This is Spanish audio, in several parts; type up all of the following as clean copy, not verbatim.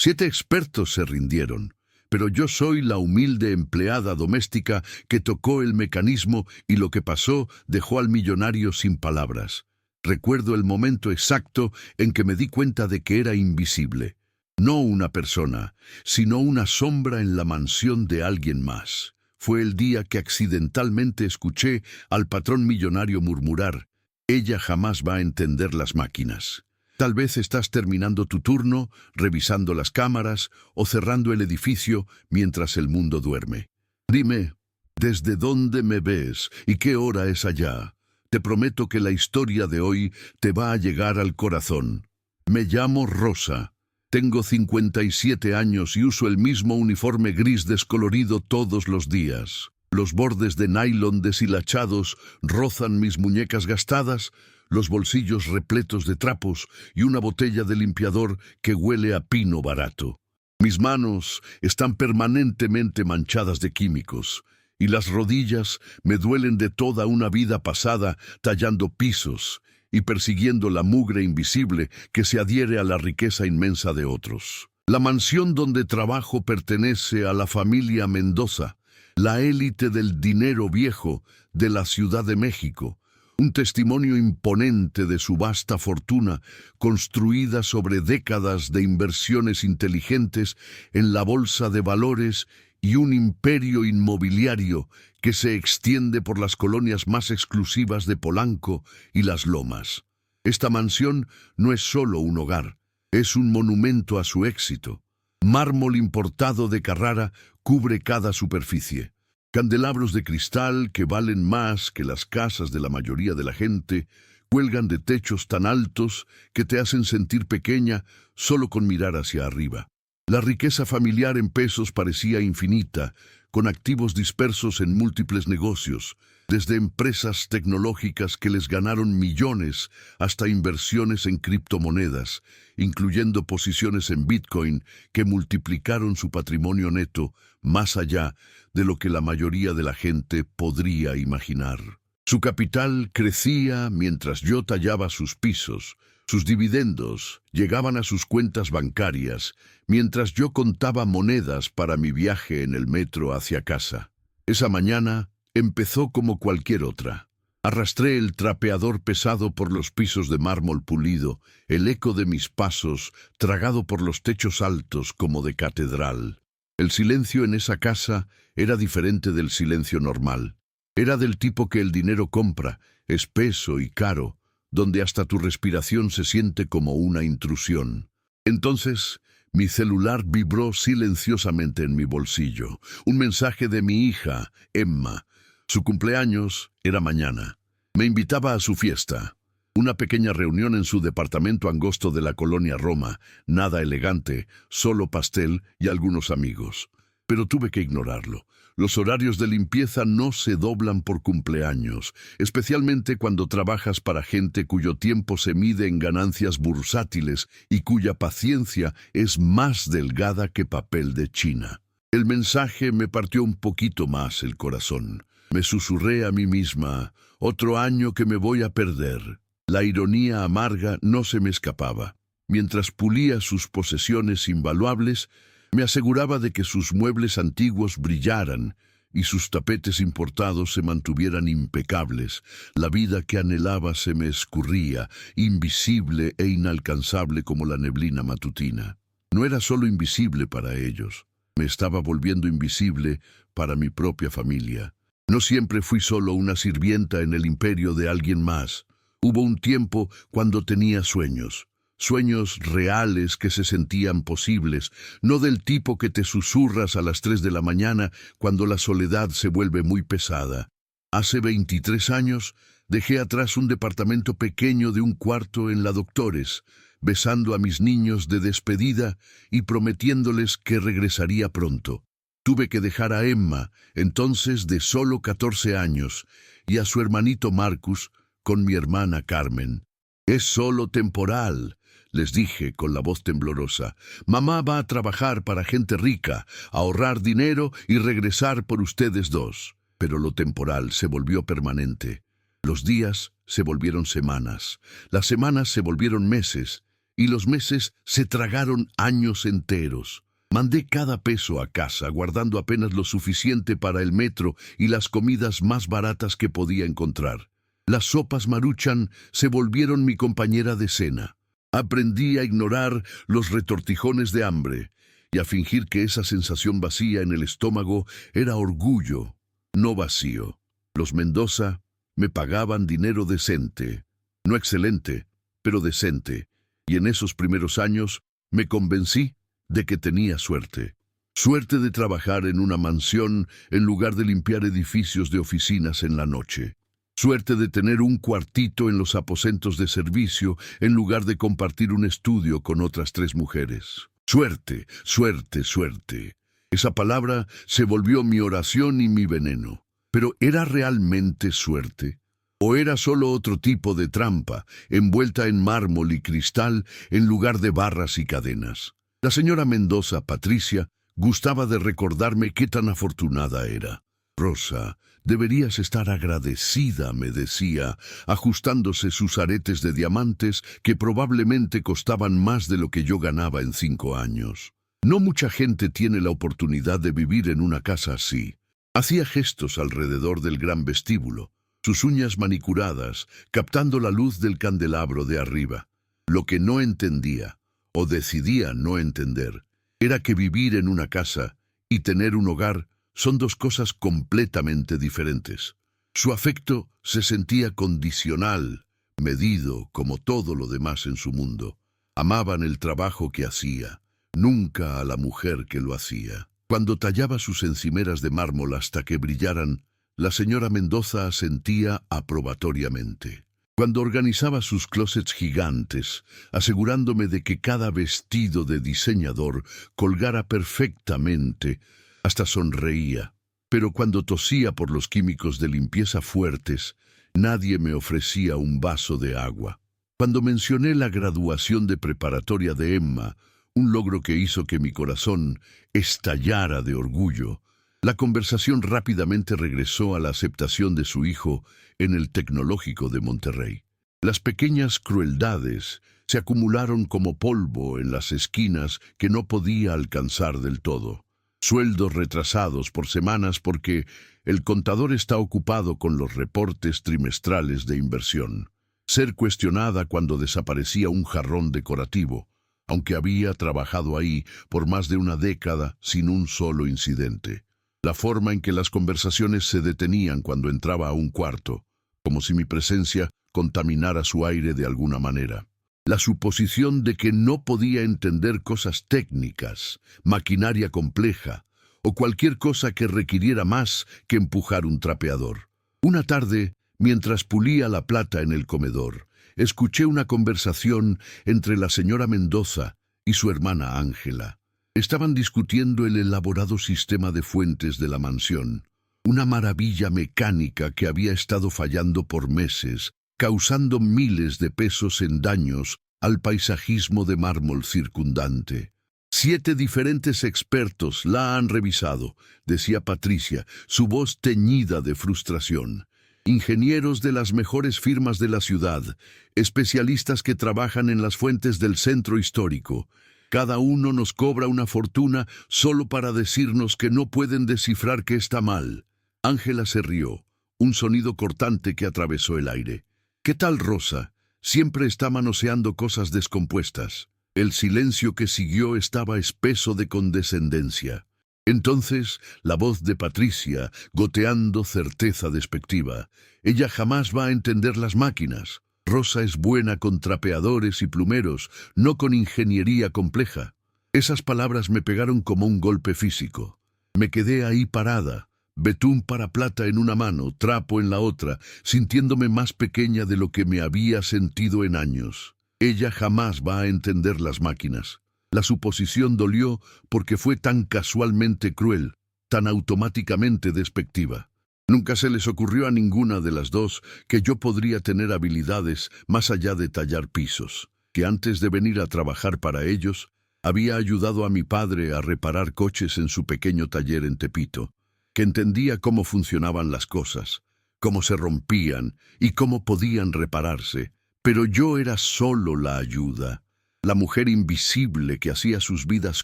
7 expertos se rindieron, pero yo soy la humilde empleada doméstica que tocó el mecanismo y lo que pasó dejó al millonario sin palabras. Recuerdo el momento exacto en que me di cuenta de que era invisible. No una persona, sino una sombra en la mansión de alguien más. Fue el día que accidentalmente escuché al patrón millonario murmurar: «Ella jamás va a entender las máquinas». Tal vez estás terminando tu turno, revisando las cámaras o cerrando el edificio mientras el mundo duerme. Dime, ¿desde dónde me ves y qué hora es allá? Te prometo que la historia de hoy te va a llegar al corazón. Me llamo Rosa. Tengo 57 años y uso el mismo uniforme gris descolorido todos los días. Los bordes de nylon deshilachados rozan mis muñecas gastadas, los bolsillos repletos de trapos y una botella de limpiador que huele a pino barato. Mis manos están permanentemente manchadas de químicos y las rodillas me duelen de toda una vida pasada tallando pisos y persiguiendo la mugre invisible que se adhiere a la riqueza inmensa de otros. La mansión donde trabajo pertenece a la familia Mendoza, la élite del dinero viejo de la Ciudad de México, un testimonio imponente de su vasta fortuna, construida sobre décadas de inversiones inteligentes en la bolsa de valores y un imperio inmobiliario que se extiende por las colonias más exclusivas de Polanco y Las Lomas. Esta mansión no es solo un hogar, es un monumento a su éxito. Mármol importado de Carrara cubre cada superficie. Candelabros de cristal que valen más que las casas de la mayoría de la gente cuelgan de techos tan altos que te hacen sentir pequeña solo con mirar hacia arriba. La riqueza familiar en pesos parecía infinita, con activos dispersos en múltiples negocios, desde empresas tecnológicas que les ganaron millones hasta inversiones en criptomonedas, incluyendo posiciones en Bitcoin que multiplicaron su patrimonio neto más allá de lo que la mayoría de la gente podría imaginar. Su capital crecía mientras yo tallaba sus pisos. Sus dividendos llegaban a sus cuentas bancarias mientras yo contaba monedas para mi viaje en el metro hacia casa. Esa mañana empezó como cualquier otra. Arrastré el trapeador pesado por los pisos de mármol pulido, el eco de mis pasos tragado por los techos altos como de catedral. El silencio en esa casa era diferente del silencio normal. Era del tipo que el dinero compra, espeso y caro, donde hasta tu respiración se siente como una intrusión. Entonces, mi celular vibró silenciosamente en mi bolsillo. Un mensaje de mi hija, Emma. Su cumpleaños era mañana. Me invitaba a su fiesta. Una pequeña reunión en su departamento angosto de la colonia Roma, nada elegante, solo pastel y algunos amigos. Pero tuve que ignorarlo. Los horarios de limpieza no se doblan por cumpleaños, especialmente cuando trabajas para gente cuyo tiempo se mide en ganancias bursátiles y cuya paciencia es más delgada que papel de China. El mensaje me partió un poquito más el corazón. Me susurré a mí misma: otro año que me voy a perder. La ironía amarga no se me escapaba. Mientras pulía sus posesiones invaluables, me aseguraba de que sus muebles antiguos brillaran y sus tapetes importados se mantuvieran impecables. La vida que anhelaba se me escurría, invisible e inalcanzable como la neblina matutina. No era solo invisible para ellos, me estaba volviendo invisible para mi propia familia. No siempre fui solo una sirvienta en el imperio de alguien más. Hubo un tiempo cuando tenía sueños. Sueños reales que se sentían posibles, no del tipo que te susurras a las 3 de la mañana cuando la soledad se vuelve muy pesada. Hace 23 años dejé atrás un departamento pequeño de un cuarto en la Doctores, besando a mis niños de despedida y prometiéndoles que regresaría pronto. Tuve que dejar a Emma, entonces de solo 14 años, y a su hermanito Marcus con mi hermana Carmen. «Es solo temporal», les dije con la voz temblorosa. «Mamá va a trabajar para gente rica, ahorrar dinero y regresar por ustedes dos». Pero lo temporal se volvió permanente. Los días se volvieron semanas, las semanas se volvieron meses, y los meses se tragaron años enteros. Mandé cada peso a casa, guardando apenas lo suficiente para el metro y las comidas más baratas que podía encontrar. Las sopas Maruchan se volvieron mi compañera de cena. Aprendí a ignorar los retortijones de hambre y a fingir que esa sensación vacía en el estómago era orgullo, no vacío. Los Mendoza me pagaban dinero decente, no excelente, pero decente, y en esos primeros años me convencí de que tenía suerte. Suerte de trabajar en una mansión en lugar de limpiar edificios de oficinas en la noche. Suerte de tener un cuartito en los aposentos de servicio en lugar de compartir un estudio con otras 3 mujeres. Suerte, suerte, suerte. Esa palabra se volvió mi oración y mi veneno. ¿Pero era realmente suerte? ¿O era solo otro tipo de trampa, envuelta en mármol y cristal en lugar de barras y cadenas? La señora Mendoza, Patricia, gustaba de recordarme qué tan afortunada era. Rosa, deberías estar agradecida, me decía, ajustándose sus aretes de diamantes que probablemente costaban más de lo que yo ganaba en 5 años. No mucha gente tiene la oportunidad de vivir en una casa así. Hacía gestos alrededor del gran vestíbulo, sus uñas manicuradas, captando la luz del candelabro de arriba. Lo que no entendía, o decidía no entender, era que vivir en una casa y tener un hogar son 2 cosas completamente diferentes. Su afecto se sentía condicional, medido, como todo lo demás en su mundo. Amaban el trabajo que hacía, nunca a la mujer que lo hacía. Cuando tallaba sus encimeras de mármol hasta que brillaran, la señora Mendoza asentía aprobatoriamente. Cuando organizaba sus closets gigantes, asegurándome de que cada vestido de diseñador colgara perfectamente, hasta sonreía. Pero cuando tosía por los químicos de limpieza fuertes, nadie me ofrecía un vaso de agua. Cuando mencioné la graduación de preparatoria de Emma, un logro que hizo que mi corazón estallara de orgullo, la conversación rápidamente regresó a la aceptación de su hijo en el Tecnológico de Monterrey. Las pequeñas crueldades se acumularon como polvo en las esquinas que no podía alcanzar del todo. Sueldos retrasados por semanas porque el contador está ocupado con los reportes trimestrales de inversión. Ser cuestionada cuando desaparecía un jarrón decorativo, aunque había trabajado ahí por más de una década sin un solo incidente. La forma en que las conversaciones se detenían cuando entraba a un cuarto, como si mi presencia contaminara su aire de alguna manera. La suposición de que no podía entender cosas técnicas, maquinaria compleja, o cualquier cosa que requiriera más que empujar un trapeador. Una tarde, mientras pulía la plata en el comedor, escuché una conversación entre la señora Mendoza y su hermana Ángela. Estaban discutiendo el elaborado sistema de fuentes de la mansión, una maravilla mecánica que había estado fallando por meses, causando miles de pesos en daños al paisajismo de mármol circundante. 7 diferentes expertos la han revisado, decía Patricia, su voz teñida de frustración. Ingenieros de las mejores firmas de la ciudad, especialistas que trabajan en las fuentes del centro histórico. Cada uno nos cobra una fortuna solo para decirnos que no pueden descifrar que está mal. Ángela se rió, un sonido cortante que atravesó el aire. ¿Qué tal, Rosa? Siempre está manoseando cosas descompuestas. El silencio que siguió estaba espeso de condescendencia. Entonces, la voz de Patricia, goteando certeza despectiva. Ella jamás va a entender las máquinas. Rosa es buena con trapeadores y plumeros, no con ingeniería compleja. Esas palabras me pegaron como un golpe físico. Me quedé ahí parada, betún para plata en una mano, trapo en la otra, sintiéndome más pequeña de lo que me había sentido en años. Ella jamás va a entender las máquinas. La suposición dolió porque fue tan casualmente cruel, tan automáticamente despectiva. Nunca se les ocurrió a ninguna de las dos que yo podría tener habilidades más allá de tallar pisos, que antes de venir a trabajar para ellos, había ayudado a mi padre a reparar coches en su pequeño taller en Tepito, que entendía cómo funcionaban las cosas, cómo se rompían y cómo podían repararse, pero yo era solo la ayuda. la mujer invisible que hacía sus vidas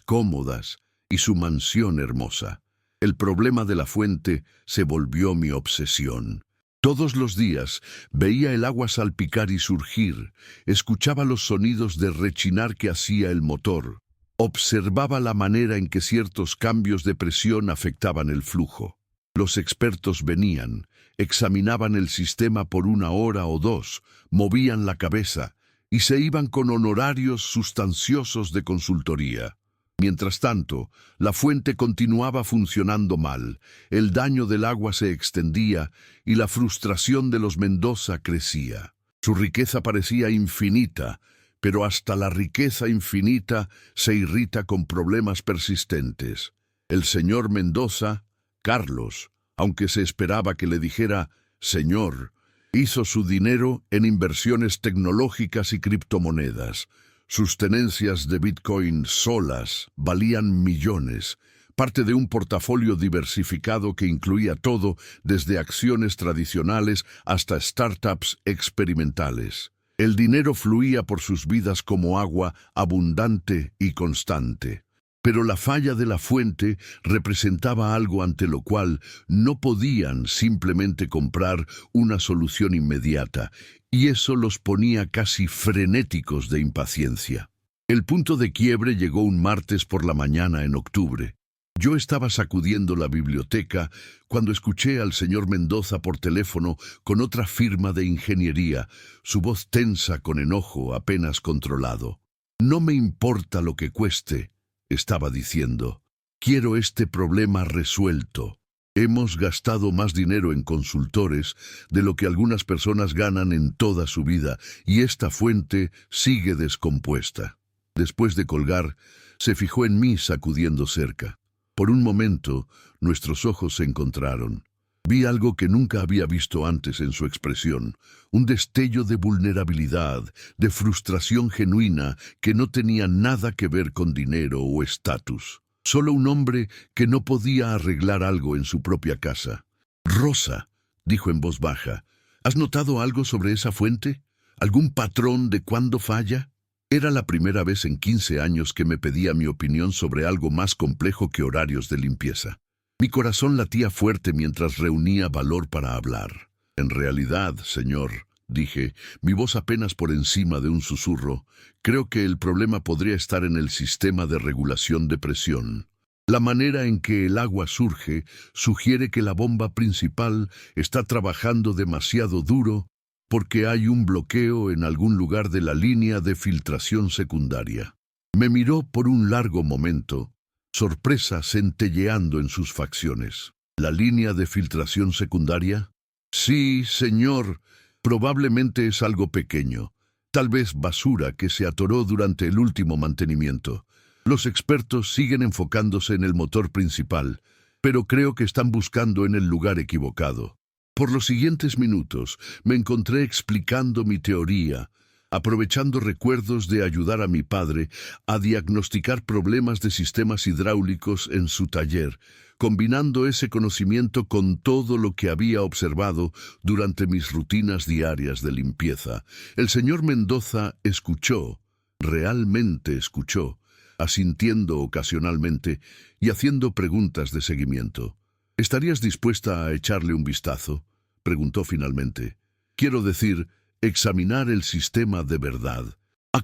cómodas y su mansión hermosa. El problema de la fuente se volvió mi obsesión. Todos los días veía el agua salpicar y surgir, escuchaba los sonidos de rechinar que hacía el motor, observaba la manera en que ciertos cambios de presión afectaban el flujo. Los expertos venían, examinaban el sistema por 1 hora o 2, movían la cabeza y se iban con honorarios sustanciosos de consultoría. Mientras tanto, la fuente continuaba funcionando mal, el daño del agua se extendía y la frustración de los Mendoza crecía. Su riqueza parecía infinita, pero hasta la riqueza infinita se irrita con problemas persistentes. El señor Mendoza, Carlos, aunque se esperaba que le dijera «señor», hizo su dinero en inversiones tecnológicas y criptomonedas. Sus tenencias de Bitcoin solas valían millones, parte de un portafolio diversificado que incluía todo, desde acciones tradicionales hasta startups experimentales. El dinero fluía por sus vidas como agua, abundante y constante. Pero la falla de la fuente representaba algo ante lo cual no podían simplemente comprar una solución inmediata, y eso los ponía casi frenéticos de impaciencia. El punto de quiebre llegó un martes por la mañana en octubre. Yo estaba sacudiendo la biblioteca cuando escuché al señor Mendoza por teléfono con otra firma de ingeniería, su voz tensa con enojo apenas controlado. «No me importa lo que cueste», estaba diciendo. «Quiero este problema resuelto. Hemos gastado más dinero en consultores de lo que algunas personas ganan en toda su vida, y esta fuente sigue descompuesta». Después de colgar, se fijó en mí sacudiendo cerca. Por un momento, nuestros ojos se encontraron. Vi algo que nunca había visto antes en su expresión, un destello de vulnerabilidad, de frustración genuina que no tenía nada que ver con dinero o estatus. Solo un hombre que no podía arreglar algo en su propia casa. «Rosa», dijo en voz baja, «¿has notado algo sobre esa fuente? ¿Algún patrón de cuándo falla?» Era la primera vez en 15 años que me pedía mi opinión sobre algo más complejo que horarios de limpieza. Mi corazón latía fuerte mientras reunía valor para hablar. «En realidad, señor», dije, mi voz apenas por encima de un susurro, «creo que el problema podría estar en el sistema de regulación de presión. La manera en que el agua surge sugiere que la bomba principal está trabajando demasiado duro porque hay un bloqueo en algún lugar de la línea de filtración secundaria». Me miró por un largo momento, sorpresa centelleando en sus facciones. «¿La línea de filtración secundaria?» «Sí, señor. Probablemente es algo pequeño, tal vez basura que se atoró durante el último mantenimiento. Los expertos siguen enfocándose en el motor principal, pero creo que están buscando en el lugar equivocado». Por los siguientes minutos me encontré explicando mi teoría, aprovechando recuerdos de ayudar a mi padre a diagnosticar problemas de sistemas hidráulicos en su taller, combinando ese conocimiento con todo lo que había observado durante mis rutinas diarias de limpieza. El señor Mendoza escuchó, realmente escuchó, asintiendo ocasionalmente y haciendo preguntas de seguimiento. «¿Estarías dispuesta a echarle un vistazo?», preguntó finalmente. «Quiero decir, examinar el sistema de verdad».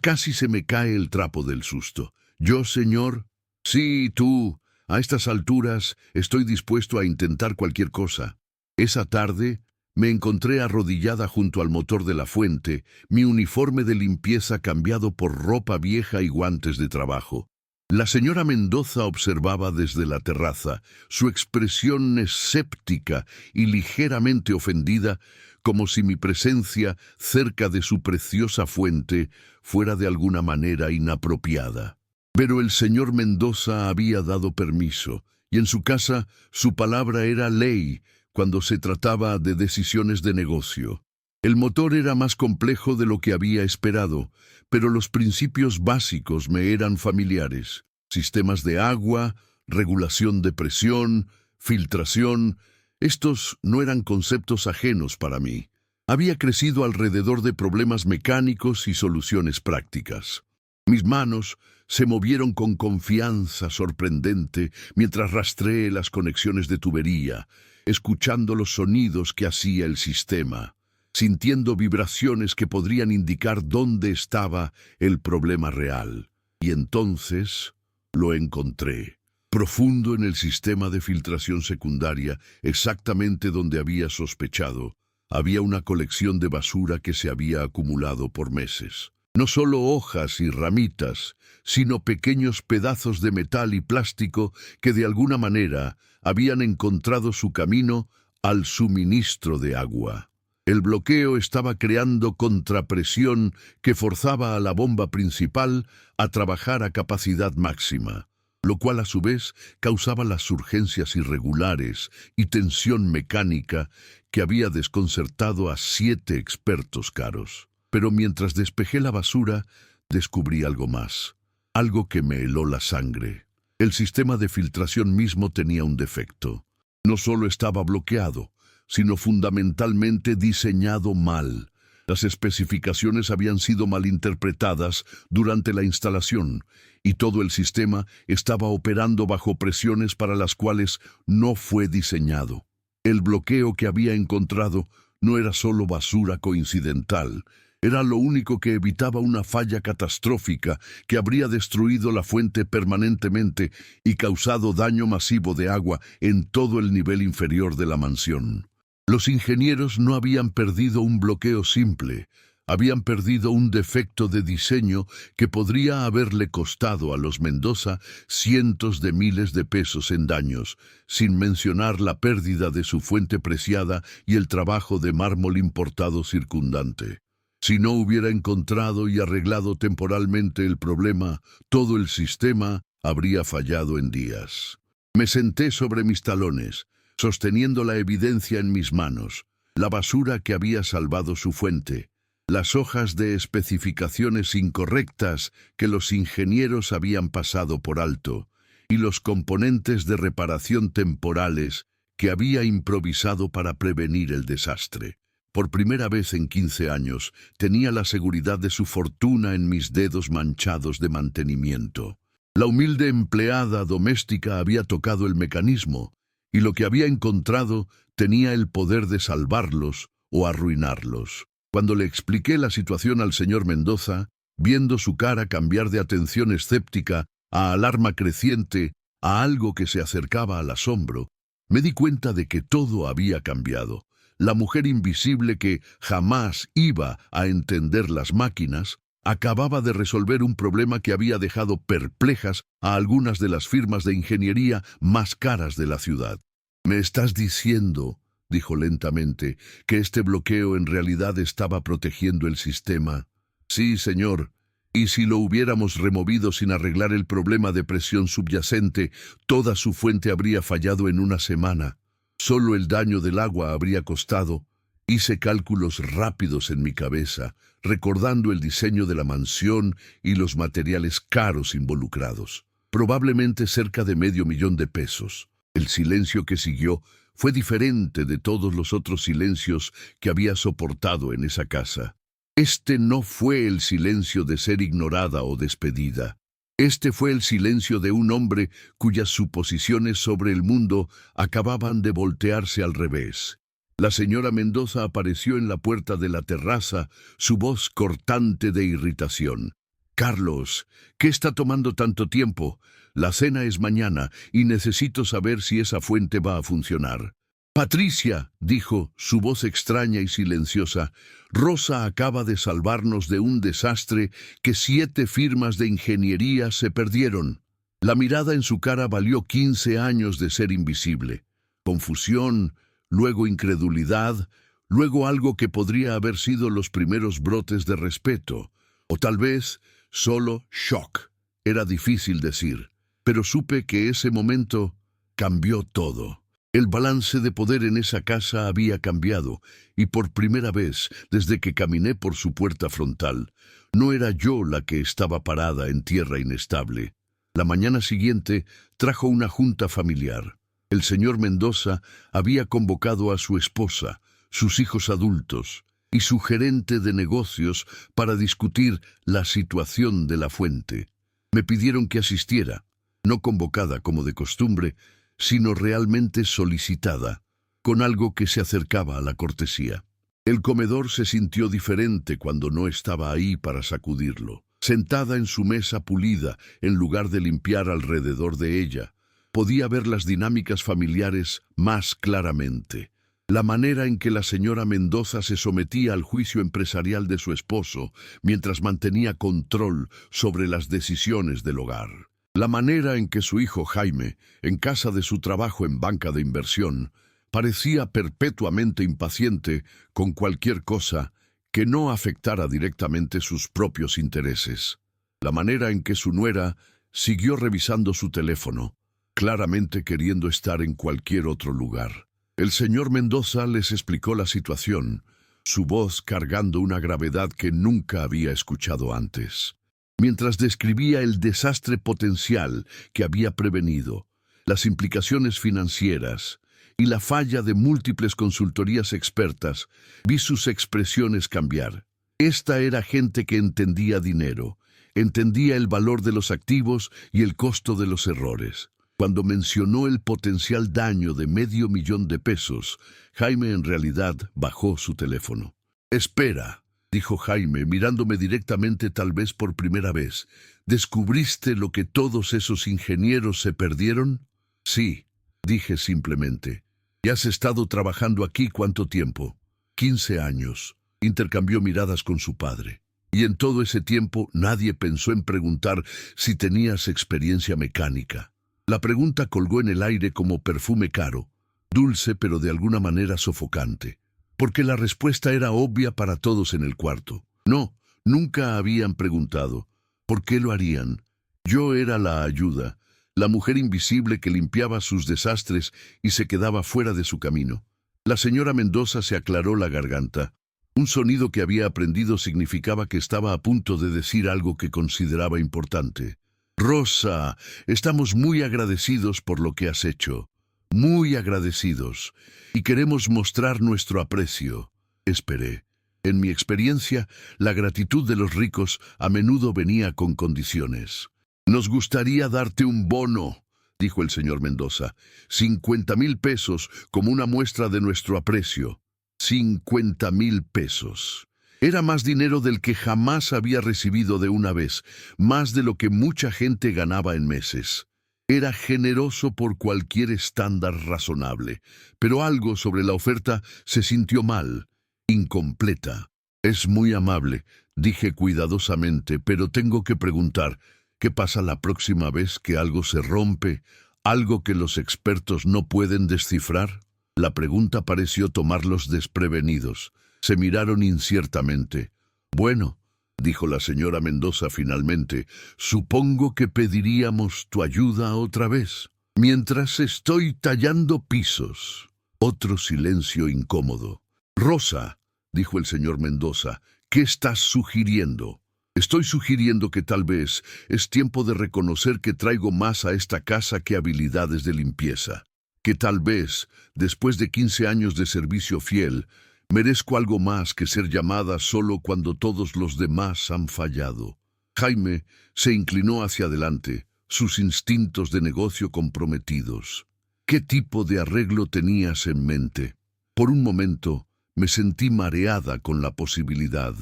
Casi se me cae el trapo del susto. «¿Yo, señor?» «Sí, tú. A estas alturas estoy dispuesto a intentar cualquier cosa». Esa tarde me encontré arrodillada junto al motor de la fuente, mi uniforme de limpieza cambiado por ropa vieja y guantes de trabajo. La señora Mendoza observaba desde la terraza, su expresión escéptica y ligeramente ofendida, como si mi presencia cerca de su preciosa fuente fuera de alguna manera inapropiada. Pero el señor Mendoza había dado permiso, y en su casa su palabra era ley cuando se trataba de decisiones de negocio. El motor era más complejo de lo que había esperado, pero los principios básicos me eran familiares. Sistemas de agua, regulación de presión, filtración, estos no eran conceptos ajenos para mí. Había crecido alrededor de problemas mecánicos y soluciones prácticas. Mis manos se movieron con confianza sorprendente mientras rastreé las conexiones de tubería, escuchando los sonidos que hacía el sistema, sintiendo vibraciones que podrían indicar dónde estaba el problema real. Y entonces lo encontré, profundo en el sistema de filtración secundaria, exactamente donde había sospechado. Había una colección de basura que se había acumulado por meses. No solo hojas y ramitas, sino pequeños pedazos de metal y plástico que de alguna manera habían encontrado su camino al suministro de agua. El bloqueo estaba creando contrapresión que forzaba a la bomba principal a trabajar a capacidad máxima, lo cual a su vez causaba las surgencias irregulares y tensión mecánica que había desconcertado a 7 expertos caros. Pero mientras despejé la basura, descubrí algo más, algo que me heló la sangre. El sistema de filtración mismo tenía un defecto. No solo estaba bloqueado, sino fundamentalmente diseñado mal. Las especificaciones habían sido malinterpretadas durante la instalación, y todo el sistema estaba operando bajo presiones para las cuales no fue diseñado. El bloqueo que había encontrado no era solo basura coincidental, era lo único que evitaba una falla catastrófica que habría destruido la fuente permanentemente y causado daño masivo de agua en todo el nivel inferior de la mansión. Los ingenieros no habían perdido un bloqueo simple, habían perdido un defecto de diseño que podría haberle costado a los Mendoza cientos de miles de pesos en daños, sin mencionar la pérdida de su fuente preciada y el trabajo de mármol importado circundante. Si no hubiera encontrado y arreglado temporalmente el problema, todo el sistema habría fallado en días. Me senté sobre mis talones, sosteniendo la evidencia en mis manos, la basura que había salvado su fuente, las hojas de especificaciones incorrectas que los ingenieros habían pasado por alto, y los componentes de reparación temporales que había improvisado para prevenir el desastre. Por primera vez en 15 años, tenía la seguridad de su fortuna en mis dedos manchados de mantenimiento. La humilde empleada doméstica había tocado el mecanismo, y lo que había encontrado tenía el poder de salvarlos o arruinarlos. Cuando le expliqué la situación al señor Mendoza, viendo su cara cambiar de atención escéptica a alarma creciente a algo que se acercaba al asombro, me di cuenta de que todo había cambiado. La mujer invisible que jamás iba a entender las máquinas acababa de resolver un problema que había dejado perplejas a algunas de las firmas de ingeniería más caras de la ciudad. «¿Me estás diciendo», dijo lentamente, «que este bloqueo en realidad estaba protegiendo el sistema?» «Sí, señor. Y si lo hubiéramos removido sin arreglar el problema de presión subyacente, toda su fuente habría fallado en una semana. Solo el daño del agua habría costado». Hice cálculos rápidos en mi cabeza, recordando el diseño de la mansión y los materiales caros involucrados. Probablemente cerca de $500,000. El silencio que siguió fue diferente de todos los otros silencios que había soportado en esa casa. Este no fue el silencio de ser ignorada o despedida. Este fue el silencio de un hombre cuyas suposiciones sobre el mundo acababan de voltearse al revés. La señora Mendoza apareció en la puerta de la terraza, su voz cortante de irritación. «Carlos, ¿qué está tomando tanto tiempo? La cena es mañana y necesito saber si esa fuente va a funcionar». «Patricia», dijo, su voz extraña y silenciosa, «Rosa acaba de salvarnos de un desastre que 7 firmas de ingeniería se perdieron». La mirada en su cara valió 15 años de ser invisible. Confusión, luego incredulidad, luego algo que podría haber sido los primeros brotes de respeto, o tal vez solo shock. Era difícil decir, pero supe que ese momento cambió todo. El balance de poder en esa casa había cambiado, y por primera vez, desde que caminé por su puerta frontal, no era yo la que estaba parada en tierra inestable. La mañana siguiente trajo una junta familiar. El señor Mendoza había convocado a su esposa, sus hijos adultos, y su gerente de negocios para discutir la situación de la fuente. Me pidieron que asistiera, no convocada como de costumbre, sino realmente solicitada, con algo que se acercaba a la cortesía. El comedor se sintió diferente cuando no estaba ahí para sacudirlo. Sentada en su mesa pulida, en lugar de limpiar alrededor de ella, podía ver las dinámicas familiares más claramente. La manera en que la señora Mendoza se sometía al juicio empresarial de su esposo, mientras mantenía control sobre las decisiones del hogar. La manera en que su hijo Jaime, en casa de su trabajo en banca de inversión, parecía perpetuamente impaciente con cualquier cosa que no afectara directamente sus propios intereses. La manera en que su nuera siguió revisando su teléfono, claramente queriendo estar en cualquier otro lugar. El señor Mendoza les explicó la situación, su voz cargando una gravedad que nunca había escuchado antes. Mientras describía el desastre potencial que había prevenido, las implicaciones financieras y la falla de múltiples consultorías expertas, vi sus expresiones cambiar. Esta era gente que entendía dinero, entendía el valor de los activos y el costo de los errores. Cuando mencionó el potencial daño de $500,000, Jaime en realidad bajó su teléfono. «Espera», dijo Jaime, mirándome directamente tal vez por primera vez. «¿Descubriste lo que todos esos ingenieros se perdieron?» «Sí», dije simplemente. «¿Y has estado trabajando aquí cuánto tiempo?» 15 años. Intercambió miradas con su padre. «Y en todo ese tiempo nadie pensó en preguntar si tenías experiencia mecánica». La pregunta colgó en el aire como perfume caro, dulce pero de alguna manera sofocante, porque la respuesta era obvia para todos en el cuarto. No, nunca habían preguntado. ¿Por qué lo harían? Yo era la ayuda, la mujer invisible que limpiaba sus desastres y se quedaba fuera de su camino. La señora Mendoza se aclaró la garganta. Un sonido que había aprendido significaba que estaba a punto de decir algo que consideraba importante. «Rosa, estamos muy agradecidos por lo que has hecho. Muy agradecidos. Y queremos mostrar nuestro aprecio». Esperé. En mi experiencia, la gratitud de los ricos a menudo venía con condiciones. «Nos gustaría darte un bono», dijo el señor Mendoza. $50,000 como una muestra de nuestro aprecio. $50,000. Era más dinero del que jamás había recibido de una vez, más de lo que mucha gente ganaba en meses. Era generoso por cualquier estándar razonable, pero algo sobre la oferta se sintió mal, incompleta. «Es muy amable», dije cuidadosamente, «pero tengo que preguntar, ¿qué pasa la próxima vez que algo se rompe, algo que los expertos no pueden descifrar?» La pregunta pareció tomarlos desprevenidos. Se miraron inciertamente. «Bueno», dijo la señora Mendoza finalmente, «supongo que pediríamos tu ayuda otra vez. Mientras estoy tallando pisos». Otro silencio incómodo. «Rosa», dijo el señor Mendoza, «¿qué estás sugiriendo?» «Estoy sugiriendo que tal vez es tiempo de reconocer que traigo más a esta casa que habilidades de limpieza. Que tal vez, después de 15 años de servicio fiel, merezco algo más que ser llamada solo cuando todos los demás han fallado». Jaime se inclinó hacia adelante, sus instintos de negocio comprometidos. «¿Qué tipo de arreglo tenías en mente?» Por un momento me sentí mareada con la posibilidad.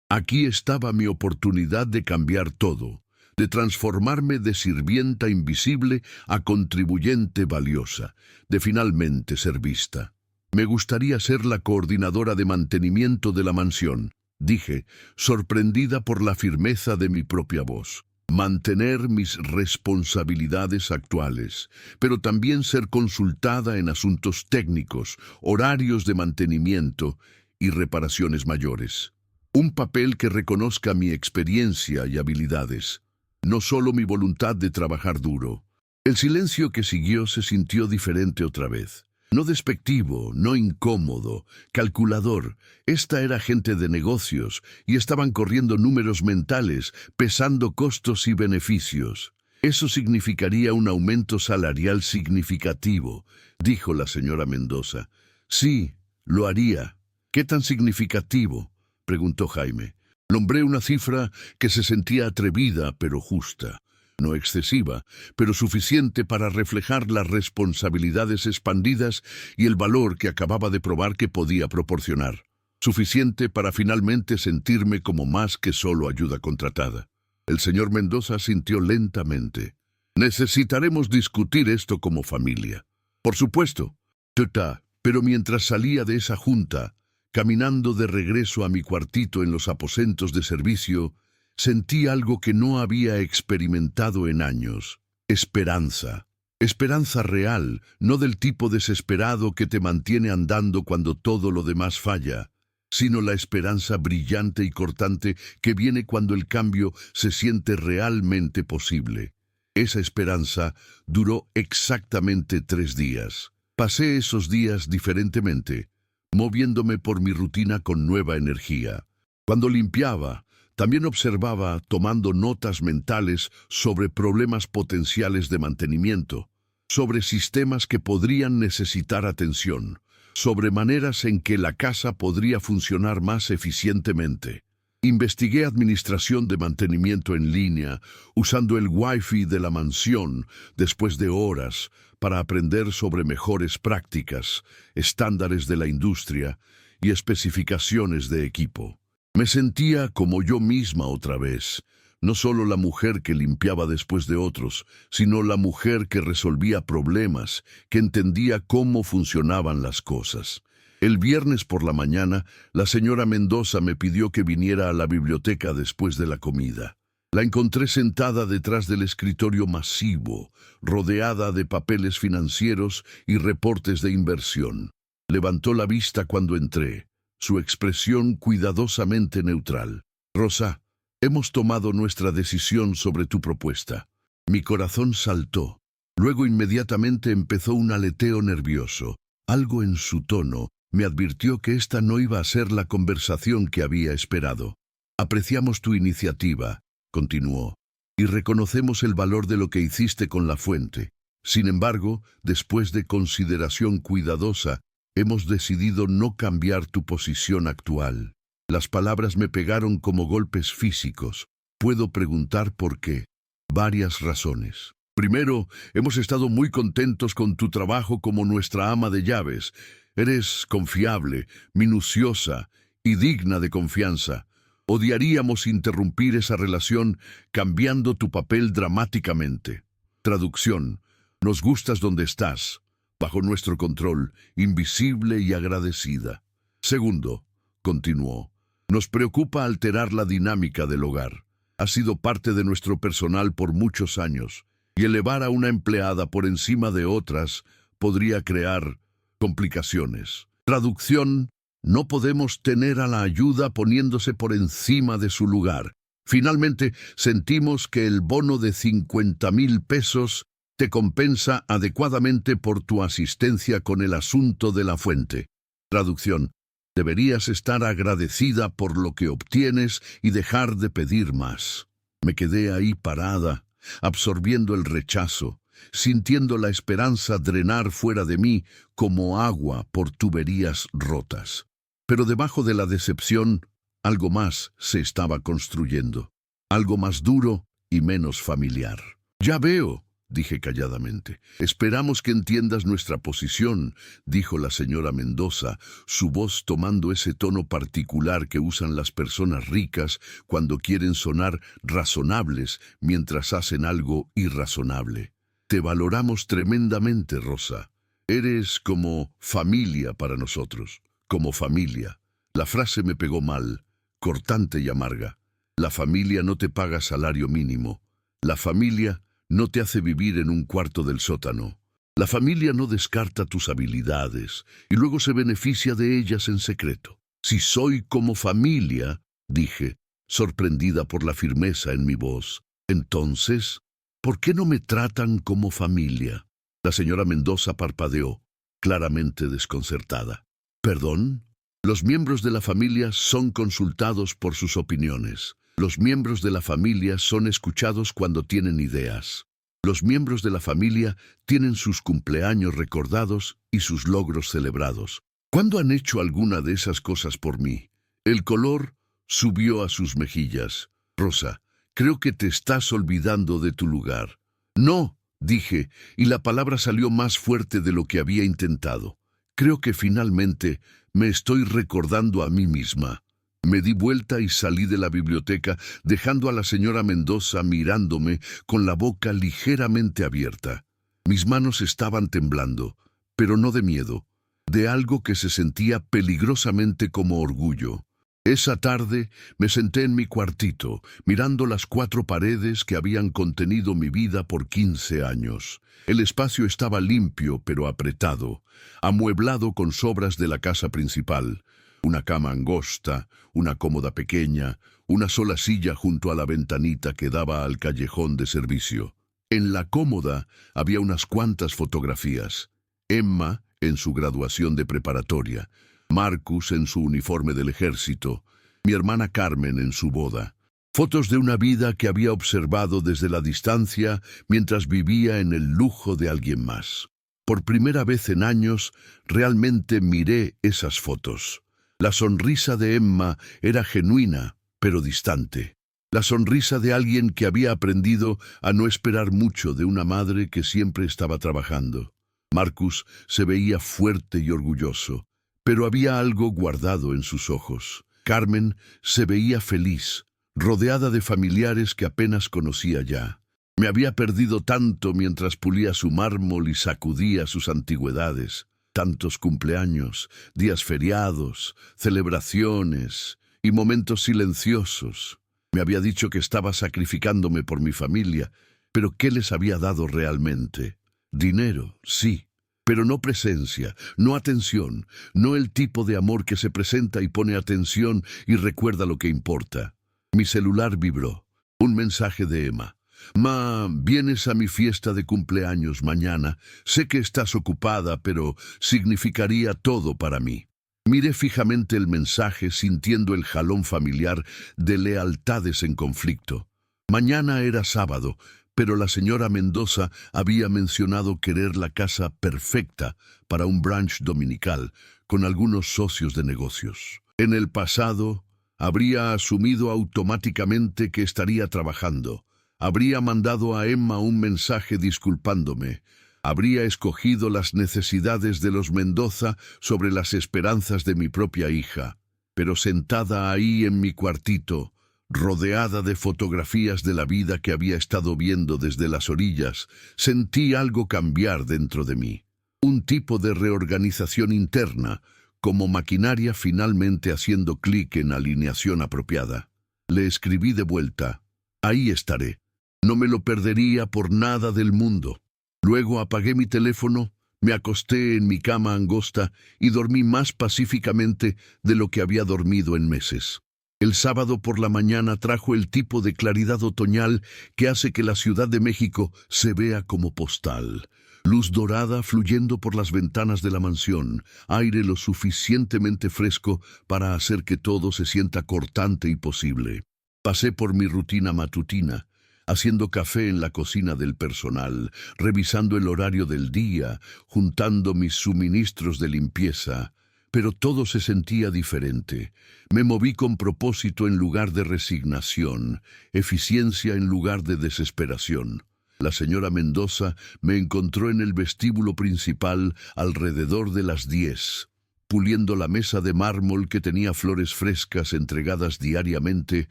Aquí estaba mi oportunidad de cambiar todo, de transformarme de sirvienta invisible a contribuyente valiosa, de finalmente ser vista. «Me gustaría ser la coordinadora de mantenimiento de la mansión», dije, sorprendida por la firmeza de mi propia voz. «Mantener mis responsabilidades actuales, pero también ser consultada en asuntos técnicos, horarios de mantenimiento y reparaciones mayores. Un papel que reconozca mi experiencia y habilidades, no solo mi voluntad de trabajar duro». El silencio que siguió se sintió diferente otra vez. No despectivo, no incómodo, calculador. Esta era gente de negocios y estaban corriendo números mentales, pesando costos y beneficios. «Eso significaría un aumento salarial significativo», dijo la señora Mendoza. «Sí, lo haría. ¿Qué tan significativo?, preguntó Jaime. Nombré una cifra que se sentía atrevida pero justa. No excesiva, pero suficiente para reflejar las responsabilidades expandidas y el valor que acababa de probar que podía proporcionar. Suficiente para finalmente sentirme como más que solo ayuda contratada. El señor Mendoza sintió lentamente. Necesitaremos discutir esto como familia. Por supuesto, tata, pero mientras salía de esa junta, caminando de regreso a mi cuartito en los aposentos de servicio, sentí algo que no había experimentado en años. Esperanza. Esperanza real, no del tipo desesperado que te mantiene andando cuando todo lo demás falla, sino la esperanza brillante y cortante que viene cuando el cambio se siente realmente posible. Esa esperanza duró exactamente 3 días. Pasé esos días diferentemente, moviéndome por mi rutina con nueva energía. Cuando limpiaba, también observaba tomando notas mentales sobre problemas potenciales de mantenimiento, sobre sistemas que podrían necesitar atención, sobre maneras en que la casa podría funcionar más eficientemente. Investigué administración de mantenimiento en línea, usando el Wi-Fi de la mansión después de horas para aprender sobre mejores prácticas, estándares de la industria y especificaciones de equipo. Me sentía como yo misma otra vez, no solo la mujer que limpiaba después de otros, sino la mujer que resolvía problemas, que entendía cómo funcionaban las cosas. El viernes por la mañana, la señora Mendoza me pidió que viniera a la biblioteca después de la comida. La encontré sentada detrás del escritorio masivo, rodeada de papeles financieros y reportes de inversión. Levantó la vista cuando entré, su expresión cuidadosamente neutral. «Rosa, hemos tomado nuestra decisión sobre tu propuesta». Mi corazón saltó. Luego inmediatamente empezó un aleteo nervioso. Algo en su tono me advirtió que esta no iba a ser la conversación que había esperado. «Apreciamos tu iniciativa», continuó, «y reconocemos el valor de lo que hiciste con la fuente. Sin embargo, después de consideración cuidadosa, hemos decidido no cambiar tu posición actual». Las palabras me pegaron como golpes físicos. ¿Puedo preguntar por qué? Varias razones. Primero, hemos estado muy contentos con tu trabajo como nuestra ama de llaves. Eres confiable, minuciosa y digna de confianza. Odiaríamos interrumpir esa relación cambiando tu papel dramáticamente. Traducción. Nos gustas donde estás, bajo nuestro control, invisible y agradecida. Segundo, continuó, nos preocupa alterar la dinámica del hogar. Ha sido parte de nuestro personal por muchos años, y elevar a una empleada por encima de otras podría crear complicaciones. Traducción. No podemos tener a la ayuda poniéndose por encima de su lugar. Finalmente, sentimos que el bono de 50,000 pesos te compensa adecuadamente por tu asistencia con el asunto de la fuente. Traducción. Deberías estar agradecida por lo que obtienes y dejar de pedir más. Me quedé ahí parada, absorbiendo el rechazo, sintiendo la esperanza drenar fuera de mí como agua por tuberías rotas. Pero debajo de la decepción, algo más se estaba construyendo, algo más duro y menos familiar. «Ya veo», dije calladamente. «Esperamos que entiendas nuestra posición», dijo la señora Mendoza, su voz tomando ese tono particular que usan las personas ricas cuando quieren sonar razonables mientras hacen algo irrazonable. «Te valoramos tremendamente, Rosa. Eres como familia para nosotros, como familia». La frase me pegó mal, cortante y amarga. La familia no te paga salario mínimo. La familia no te hace vivir en un cuarto del sótano. La familia no descarta tus habilidades y luego se beneficia de ellas en secreto. «Si soy como familia», dije, sorprendida por la firmeza en mi voz, «entonces, ¿por qué no me tratan como familia?» La señora Mendoza parpadeó, claramente desconcertada. «¿Perdón?» Los miembros de la familia son consultados por sus opiniones. Los miembros de la familia son escuchados cuando tienen ideas. Los miembros de la familia tienen sus cumpleaños recordados y sus logros celebrados. ¿Cuándo han hecho alguna de esas cosas por mí? El color subió a sus mejillas. Rosa, creo que te estás olvidando de tu lugar. No, dije, y la palabra salió más fuerte de lo que había intentado. Creo que finalmente me estoy recordando a mí misma. Me di vuelta y salí de la biblioteca, dejando a la señora Mendoza mirándome con la boca ligeramente abierta. Mis manos estaban temblando, pero no de miedo, de algo que se sentía peligrosamente como orgullo. Esa tarde me senté en mi cuartito, mirando las 4 paredes que habían contenido mi vida por 15 años. El espacio estaba limpio pero apretado, amueblado con sobras de la casa principal. Una cama angosta, una cómoda pequeña, una sola silla junto a la ventanita que daba al callejón de servicio. En la cómoda había unas cuantas fotografías. Emma en su graduación de preparatoria, Marcus en su uniforme del ejército, mi hermana Carmen en su boda. Fotos de una vida que había observado desde la distancia mientras vivía en el lujo de alguien más. Por primera vez en años, realmente miré esas fotos. La sonrisa de Emma era genuina, pero distante. La sonrisa de alguien que había aprendido a no esperar mucho de una madre que siempre estaba trabajando. Marcus se veía fuerte y orgulloso, pero había algo guardado en sus ojos. Carmen se veía feliz, rodeada de familiares que apenas conocía ya. Me había perdido tanto mientras pulía su mármol y sacudía sus antigüedades. Tantos cumpleaños, días feriados, celebraciones y momentos silenciosos. Me había dicho que estaba sacrificándome por mi familia, pero ¿qué les había dado realmente? Dinero, sí, pero no presencia, no atención, no el tipo de amor que se presenta y pone atención y recuerda lo que importa. Mi celular vibró. Un mensaje de Emma. Ma, vienes a mi fiesta de cumpleaños mañana. Sé que estás ocupada, pero significaría todo para mí. Miré fijamente el mensaje, sintiendo el jalón familiar de lealtades en conflicto. Mañana era sábado, pero la señora Mendoza había mencionado querer la casa perfecta para un brunch dominical con algunos socios de negocios. En el pasado, habría asumido automáticamente que estaría trabajando. Habría mandado a Emma un mensaje disculpándome. Habría escogido las necesidades de los Mendoza sobre las esperanzas de mi propia hija. Pero sentada ahí en mi cuartito, rodeada de fotografías de la vida que había estado viendo desde las orillas, sentí algo cambiar dentro de mí. Un tipo de reorganización interna, como maquinaria finalmente haciendo clic en alineación apropiada. Le escribí de vuelta. Ahí estaré. No me lo perdería por nada del mundo. Luego apagué mi teléfono, me acosté en mi cama angosta y dormí más pacíficamente de lo que había dormido en meses. El sábado por la mañana trajo el tipo de claridad otoñal que hace que la Ciudad de México se vea como postal. Luz dorada fluyendo por las ventanas de la mansión, aire lo suficientemente fresco para hacer que todo se sienta cortante y posible. Pasé por mi rutina matutina, haciendo café en la cocina del personal, revisando el horario del día, juntando mis suministros de limpieza. Pero todo se sentía diferente. Me moví con propósito en lugar de resignación, eficiencia en lugar de desesperación. La señora Mendoza me encontró en el vestíbulo principal alrededor de las 10, puliendo la mesa de mármol que tenía flores frescas entregadas diariamente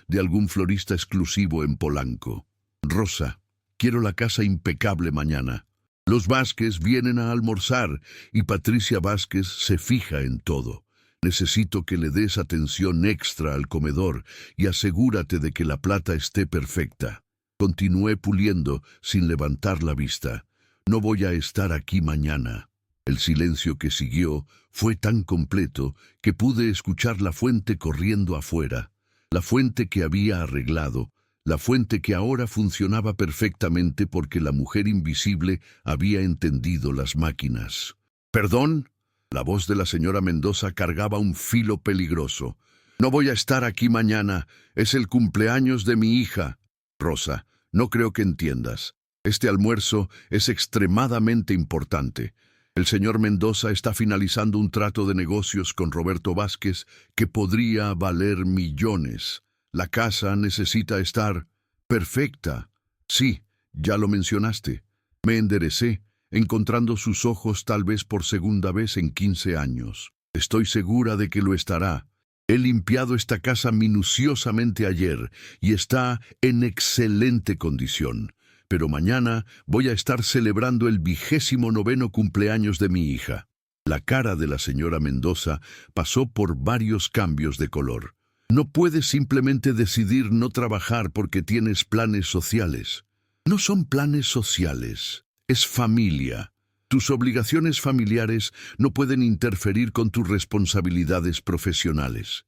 de algún florista exclusivo en Polanco. Rosa, quiero la casa impecable mañana. Los Vázquez vienen a almorzar y Patricia Vázquez se fija en todo. Necesito que le des atención extra al comedor y asegúrate de que la plata esté perfecta. Continué puliendo sin levantar la vista. No voy a estar aquí mañana. El silencio que siguió fue tan completo que pude escuchar la fuente corriendo afuera. La fuente que había arreglado, la fuente que ahora funcionaba perfectamente porque la mujer invisible había entendido las máquinas. ¿Perdón? La voz de la señora Mendoza cargaba un filo peligroso. No voy a estar aquí mañana. Es el cumpleaños de mi hija. Rosa, no creo que entiendas. Este almuerzo es extremadamente importante. El señor Mendoza está finalizando un trato de negocios con Roberto Vázquez que podría valer millones. La casa necesita estar perfecta. Sí, ya lo mencionaste. Me enderecé, encontrando sus ojos tal vez por segunda vez en 15 años. Estoy segura de que lo estará. He limpiado esta casa minuciosamente ayer y está en excelente condición. Pero mañana voy a estar celebrando el 29º cumpleaños de mi hija. La cara de la señora Mendoza pasó por varios cambios de color. No puedes simplemente decidir no trabajar porque tienes planes sociales. No son planes sociales, es familia. Tus obligaciones familiares no pueden interferir con tus responsabilidades profesionales.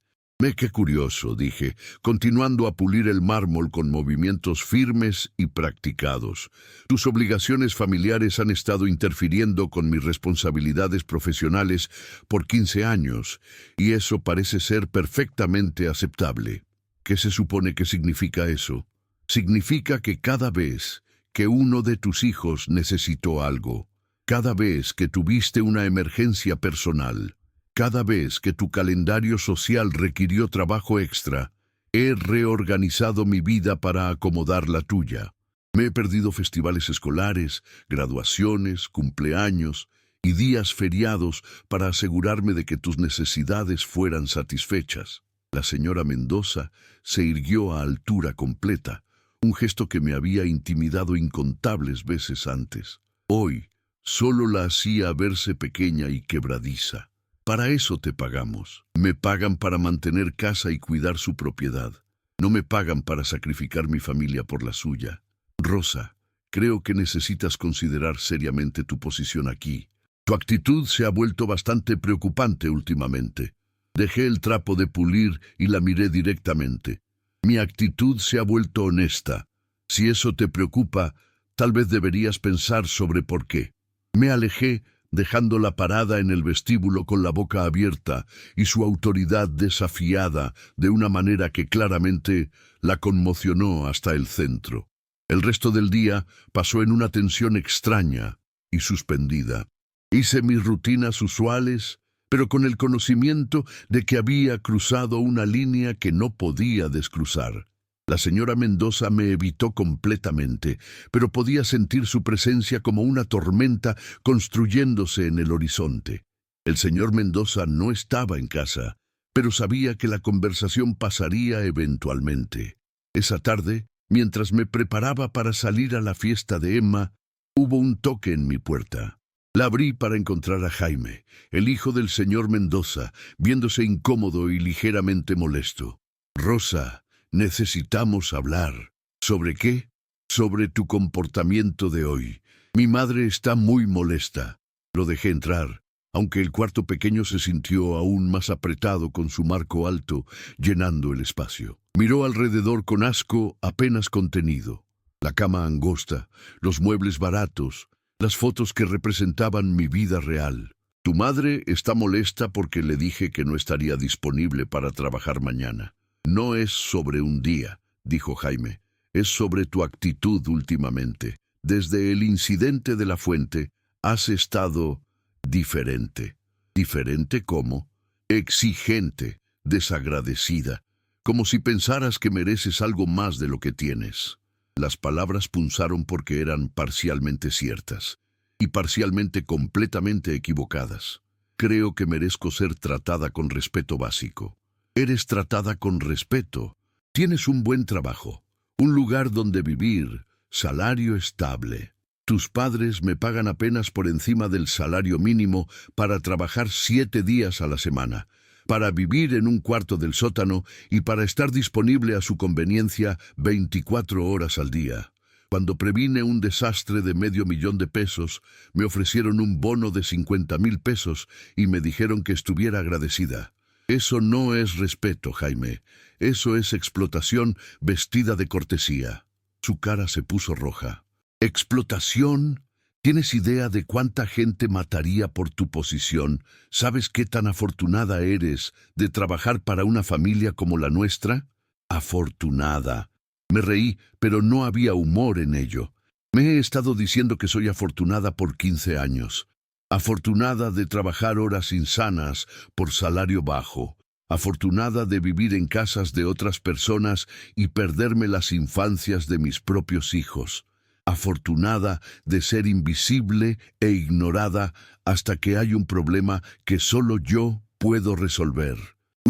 Qué curioso, dije, continuando a pulir el mármol con movimientos firmes y practicados. Tus obligaciones familiares han estado interfiriendo con mis responsabilidades profesionales por 15 años, y eso parece ser perfectamente aceptable. ¿Qué se supone que significa eso? Significa que cada vez que uno de tus hijos necesitó algo, cada vez que tuviste una emergencia personal, cada vez que tu calendario social requirió trabajo extra, he reorganizado mi vida para acomodar la tuya. Me he perdido festivales escolares, graduaciones, cumpleaños y días feriados para asegurarme de que tus necesidades fueran satisfechas. La señora Mendoza se irguió a altura completa, un gesto que me había intimidado incontables veces antes. Hoy solo la hacía verse pequeña y quebradiza. Para eso te pagamos. Me pagan para mantener casa y cuidar su propiedad. No me pagan para sacrificar mi familia por la suya. Rosa, creo que necesitas considerar seriamente tu posición aquí. Tu actitud se ha vuelto bastante preocupante últimamente. Dejé el trapo de pulir y la miré directamente. Mi actitud se ha vuelto honesta. Si eso te preocupa, tal vez deberías pensar sobre por qué. Me alejé, dejándola parada en el vestíbulo con la boca abierta y su autoridad desafiada de una manera que claramente la conmocionó hasta el centro. El resto del día pasó en una tensión extraña y suspendida. Hice mis rutinas usuales, pero con el conocimiento de que había cruzado una línea que no podía descruzar. La señora Mendoza me evitó completamente, pero podía sentir su presencia como una tormenta construyéndose en el horizonte. El señor Mendoza no estaba en casa, pero sabía que la conversación pasaría eventualmente. Esa tarde, mientras me preparaba para salir a la fiesta de Emma, hubo un toque en mi puerta. La abrí para encontrar a Jaime, el hijo del señor Mendoza, viéndose incómodo y ligeramente molesto. «Rosa, necesitamos hablar». «¿Sobre qué?» «Sobre tu comportamiento de hoy. Mi madre está muy molesta». Lo dejé entrar, aunque el cuarto pequeño se sintió aún más apretado con su marco alto, llenando el espacio. Miró alrededor con asco apenas contenido. La cama angosta, los muebles baratos, las fotos que representaban mi vida real. «Tu madre está molesta porque le dije que no estaría disponible para trabajar mañana». «No es sobre un día», dijo Jaime, «es sobre tu actitud últimamente. Desde el incidente de la fuente, has estado diferente». «¿Diferente cómo?» «Exigente, desagradecida, como si pensaras que mereces algo más de lo que tienes». Las palabras punzaron porque eran parcialmente ciertas y parcialmente completamente equivocadas. «Creo que merezco ser tratada con respeto básico». «Eres tratada con respeto. Tienes un buen trabajo, un lugar donde vivir, salario estable. Tus padres me pagan apenas por encima del salario mínimo para trabajar 7 días a la semana, para vivir en un cuarto del sótano y para estar disponible a su conveniencia 24 horas al día. Cuando previne un desastre de $500,000, me ofrecieron un bono de 50,000 pesos y me dijeron que estuviera agradecida. Eso no es respeto, Jaime. Eso es explotación vestida de cortesía». Su cara se puso roja. «¿Explotación? ¿Tienes idea de cuánta gente mataría por tu posición? ¿Sabes qué tan afortunada eres de trabajar para una familia como la nuestra?» «Afortunada». Me reí, pero no había humor en ello. Me he estado diciendo que soy afortunada por 15 años. afortunada de trabajar horas insanas por salario bajo, afortunada de vivir en casas de otras personas y perderme las infancias de mis propios hijos, afortunada de ser invisible e ignorada hasta que hay un problema que solo yo puedo resolver.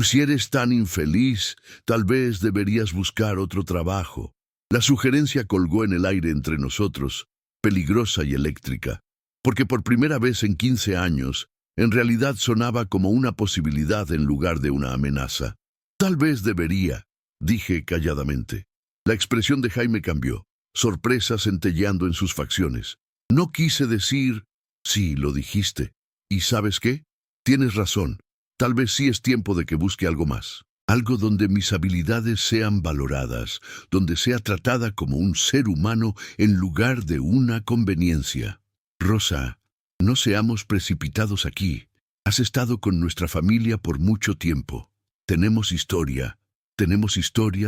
Si eres tan infeliz, tal vez deberías buscar otro trabajo. La sugerencia colgó en el aire entre nosotros, peligrosa y eléctrica, porque por primera vez en 15 años, en realidad sonaba como una posibilidad en lugar de una amenaza. Tal vez debería, dije calladamente. La expresión de Jaime cambió, sorpresa centelleando en sus facciones. No quise decir, sí, lo dijiste. ¿Y sabes qué? Tienes razón. Tal vez sí es tiempo de que busque algo más. Algo donde mis habilidades sean valoradas, donde sea tratada como un ser humano en lugar de una conveniencia. Rosa, no seamos precipitados aquí. Has estado con nuestra familia por mucho tiempo. Tenemos historia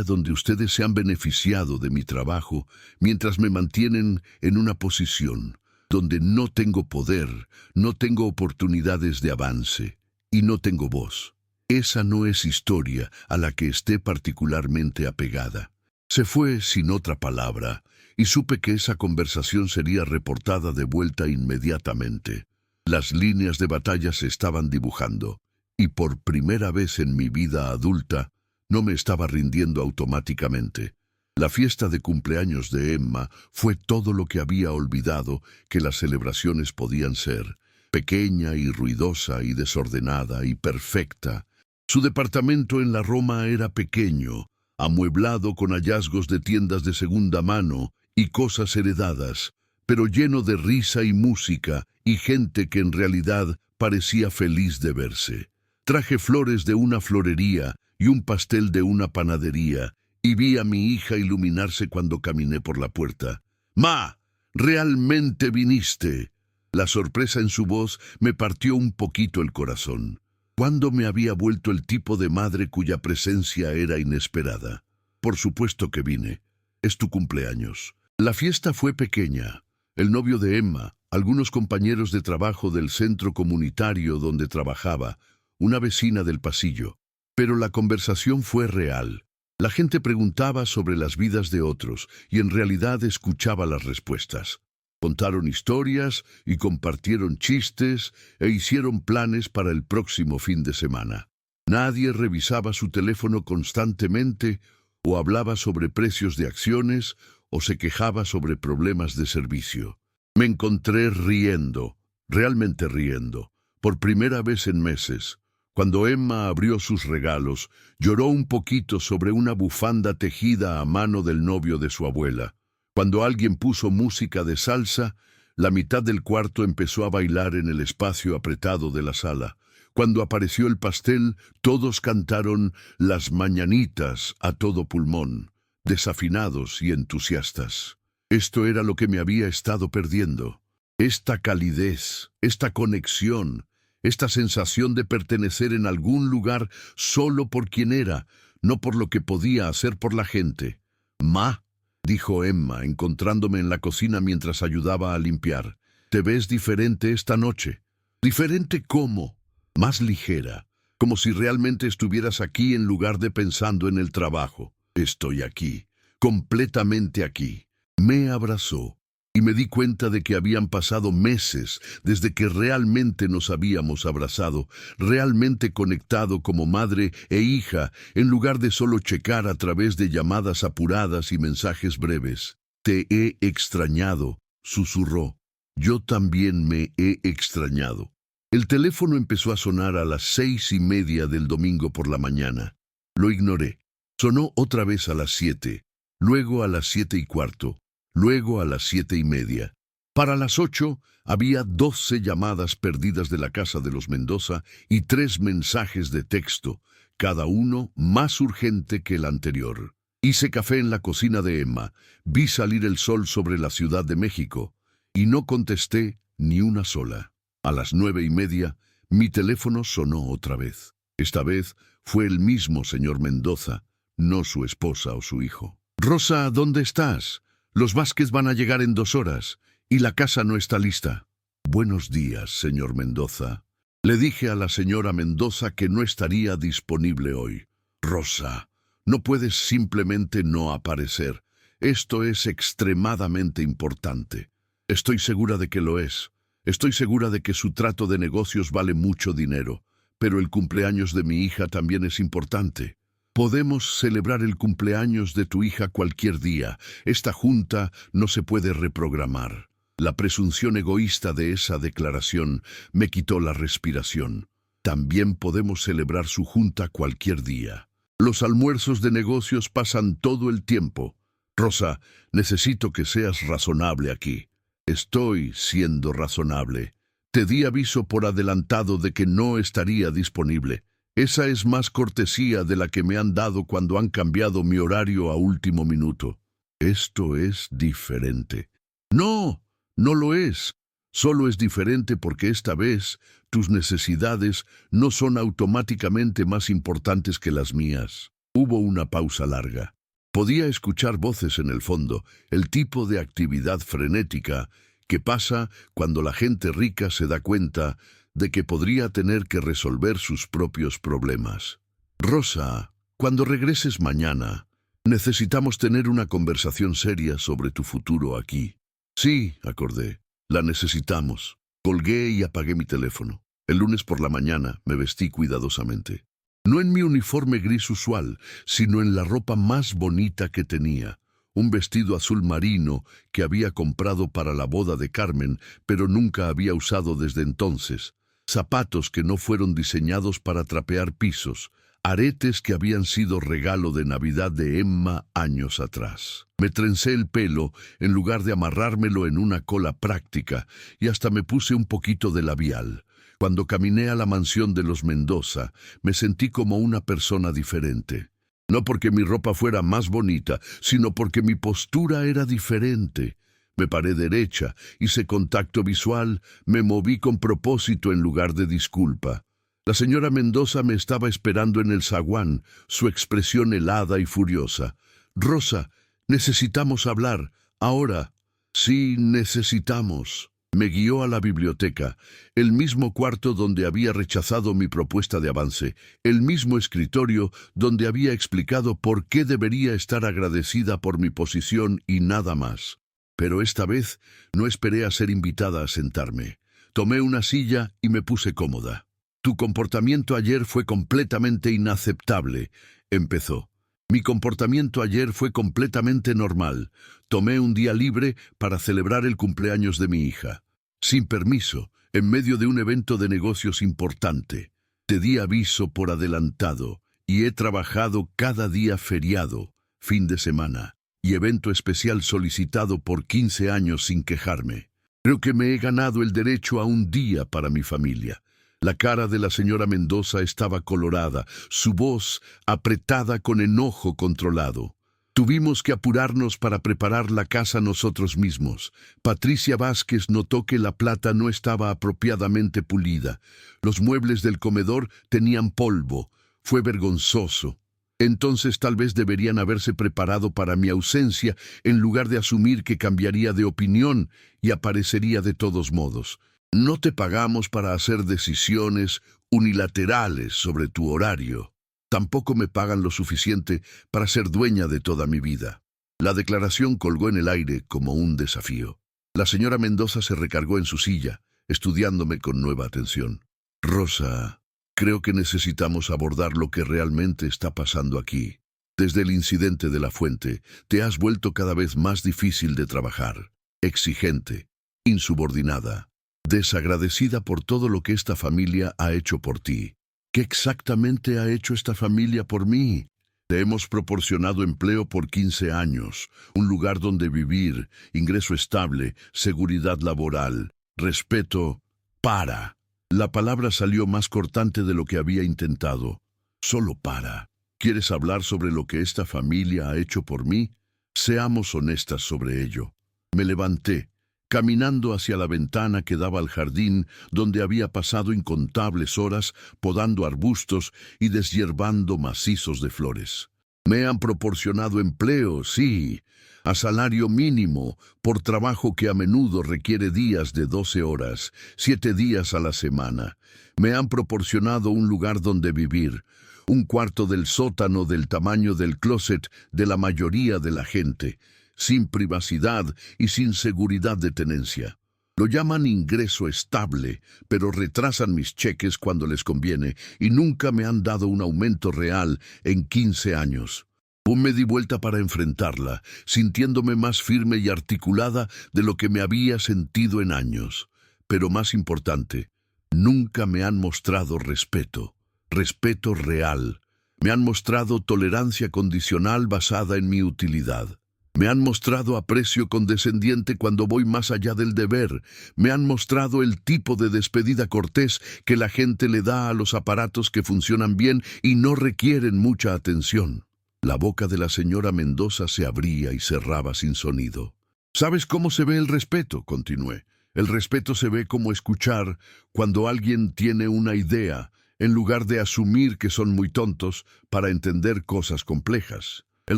donde ustedes se han beneficiado de mi trabajo mientras me mantienen en una posición donde no tengo poder, no tengo oportunidades de avance y no tengo voz. Esa no es historia a la que esté particularmente apegada. Se fue sin otra palabra y supe que esa conversación sería reportada de vuelta inmediatamente. Las líneas de batalla se estaban dibujando y por primera vez en mi vida adulta no me estaba rindiendo automáticamente. La fiesta de cumpleaños de Emma fue todo lo que había olvidado que las celebraciones podían ser, pequeña y ruidosa y desordenada y perfecta. Su departamento en la Roma era pequeño, amueblado con hallazgos de tiendas de segunda mano y cosas heredadas, pero lleno de risa y música y gente que en realidad parecía feliz de verse. Traje flores de una florería y un pastel de una panadería, y vi a mi hija iluminarse cuando caminé por la puerta. «Ma, ¿realmente viniste?» La sorpresa en su voz me partió un poquito el corazón. ¿Cuándo me había vuelto el tipo de madre cuya presencia era inesperada? Por supuesto que vine. Es tu cumpleaños. La fiesta fue pequeña. El novio de Emma, algunos compañeros de trabajo del centro comunitario donde trabajaba, una vecina del pasillo. Pero la conversación fue real. La gente preguntaba sobre las vidas de otros y en realidad escuchaba las respuestas. Contaron historias y compartieron chistes e hicieron planes para el próximo fin de semana. Nadie revisaba su teléfono constantemente o hablaba sobre precios de acciones o se quejaba sobre problemas de servicio. Me encontré riendo, realmente riendo, por primera vez en meses. Cuando Emma abrió sus regalos, lloró un poquito sobre una bufanda tejida a mano del novio de su abuela. Cuando alguien puso música de salsa, la mitad del cuarto empezó a bailar en el espacio apretado de la sala. Cuando apareció el pastel, todos cantaron las mañanitas a todo pulmón, desafinados y entusiastas. Esto era lo que me había estado perdiendo. Esta calidez, esta conexión, esta sensación de pertenecer en algún lugar solo por quien era, no por lo que podía hacer por la gente. «Ma», dijo Emma, encontrándome en la cocina mientras ayudaba a limpiar, «¿te ves diferente esta noche?» «¿Diferente cómo?» «Más ligera, como si realmente estuvieras aquí en lugar de pensando en el trabajo». «Estoy aquí, completamente aquí». Me abrazó y me di cuenta de que habían pasado meses desde que realmente nos habíamos abrazado, realmente conectado como madre e hija, en lugar de solo checar a través de llamadas apuradas y mensajes breves. «Te he extrañado», susurró. «Yo también me he extrañado». El teléfono empezó a sonar a las 6:30 del domingo por la mañana. Lo ignoré. Sonó otra vez a las 7, luego a las 7:15. Luego a las 7:30. Para las 8 había 12 llamadas perdidas de la casa de los Mendoza y 3 mensajes de texto, cada uno más urgente que el anterior. Hice café en la cocina de Emma, vi salir el sol sobre la Ciudad de México y no contesté ni una sola. A las 9:30 mi teléfono sonó otra vez. Esta vez fue el mismo señor Mendoza, no su esposa o su hijo. «Rosa, ¿dónde estás? Los Vázquez van a llegar en 2 horas y la casa no está lista». Buenos días, señor Mendoza. Le dije a la señora Mendoza que no estaría disponible hoy. Rosa, no puedes simplemente no aparecer. Esto es extremadamente importante. Estoy segura de que lo es. Estoy segura de que su trato de negocios vale mucho dinero. Pero el cumpleaños de mi hija también es importante. Podemos celebrar el cumpleaños de tu hija cualquier día. Esta junta no se puede reprogramar. La presunción egoísta de esa declaración me quitó la respiración. También podemos celebrar su junta cualquier día. Los almuerzos de negocios pasan todo el tiempo. Rosa, necesito que seas razonable aquí. Estoy siendo razonable. Te di aviso por adelantado de que no estaría disponible. Esa es más cortesía de la que me han dado cuando han cambiado mi horario a último minuto. Esto es diferente. No, no lo es. Solo es diferente porque esta vez tus necesidades no son automáticamente más importantes que las mías. Hubo una pausa larga. Podía escuchar voces en el fondo, el tipo de actividad frenética que pasa cuando la gente rica se da cuenta de que podría tener que resolver sus propios problemas. Rosa, cuando regreses mañana, necesitamos tener una conversación seria sobre tu futuro aquí. Sí, acordé, la necesitamos. Colgué y apagué mi teléfono. El lunes por la mañana me vestí cuidadosamente. No en mi uniforme gris usual, sino en la ropa más bonita que tenía. Un vestido azul marino que había comprado para la boda de Carmen, pero nunca había usado desde entonces. Zapatos que no fueron diseñados para trapear pisos. Aretes que habían sido regalo de Navidad de Emma años atrás. Me trencé el pelo en lugar de amarrármelo en una cola práctica y hasta me puse un poquito de labial. Cuando caminé a la mansión de los Mendoza, me sentí como una persona diferente. No porque mi ropa fuera más bonita, sino porque mi postura era diferente. Me paré derecha, hice contacto visual, me moví con propósito en lugar de disculpa. La señora Mendoza me estaba esperando en el zaguán, su expresión helada y furiosa. «Rosa, necesitamos hablar. Ahora». «Sí, necesitamos». Me guió a la biblioteca, el mismo cuarto donde había rechazado mi propuesta de avance, el mismo escritorio donde había explicado por qué debería estar agradecida por mi posición y nada más. Pero esta vez no esperé a ser invitada a sentarme. Tomé una silla y me puse cómoda. «Tu comportamiento ayer fue completamente inaceptable», empezó. «Mi comportamiento ayer fue completamente normal. Tomé un día libre para celebrar el cumpleaños de mi hija. Sin permiso, en medio de un evento de negocios importante. Te di aviso por adelantado y he trabajado cada día feriado, fin de semana y evento especial solicitado por 15 años sin quejarme. Creo que me he ganado el derecho a un día para mi familia». La cara de la señora Mendoza estaba colorada, su voz apretada con enojo controlado. Tuvimos que apurarnos para preparar la casa nosotros mismos. Patricia Vázquez notó que la plata no estaba apropiadamente pulida. Los muebles del comedor tenían polvo. Fue vergonzoso. Entonces tal vez deberían haberse preparado para mi ausencia en lugar de asumir que cambiaría de opinión y aparecería de todos modos. No te pagamos para hacer decisiones unilaterales sobre tu horario. Tampoco me pagan lo suficiente para ser dueña de toda mi vida. La declaración colgó en el aire como un desafío. La señora Mendoza se recargó en su silla, estudiándome con nueva atención. «Rosa, creo que necesitamos abordar lo que realmente está pasando aquí. Desde el incidente de la fuente, te has vuelto cada vez más difícil de trabajar, exigente, insubordinada. Desagradecida por todo lo que esta familia ha hecho por ti. ¿Qué exactamente ha hecho esta familia por mí? Te hemos proporcionado empleo por 15 años, un lugar donde vivir, ingreso estable, seguridad laboral, respeto. Para. La palabra salió más cortante de lo que había intentado. Solo para. ¿Quieres hablar sobre lo que esta familia ha hecho por mí? Seamos honestas sobre ello. Me levanté, caminando hacia la ventana que daba al jardín donde había pasado incontables horas podando arbustos y deshierbando macizos de flores. Me han proporcionado empleo, sí, a salario mínimo, por trabajo que a menudo requiere días de 12 horas, 7 días a la semana. Me han proporcionado un lugar donde vivir, un cuarto del sótano del tamaño del closet de la mayoría de la gente, sin privacidad y sin seguridad de tenencia. Lo llaman ingreso estable, pero retrasan mis cheques cuando les conviene y nunca me han dado un aumento real en 15 años. Me di vuelta para enfrentarla, sintiéndome más firme y articulada de lo que me había sentido en años. Pero más importante, nunca me han mostrado respeto, respeto real. Me han mostrado tolerancia condicional basada en mi utilidad. Me han mostrado aprecio condescendiente cuando voy más allá del deber. Me han mostrado el tipo de despedida cortés que la gente le da a los aparatos que funcionan bien y no requieren mucha atención. La boca de la señora Mendoza se abría y cerraba sin sonido. ¿Sabes cómo se ve el respeto?, continué. El respeto se ve como escuchar cuando alguien tiene una idea, en lugar de asumir que son muy tontos para entender cosas complejas. El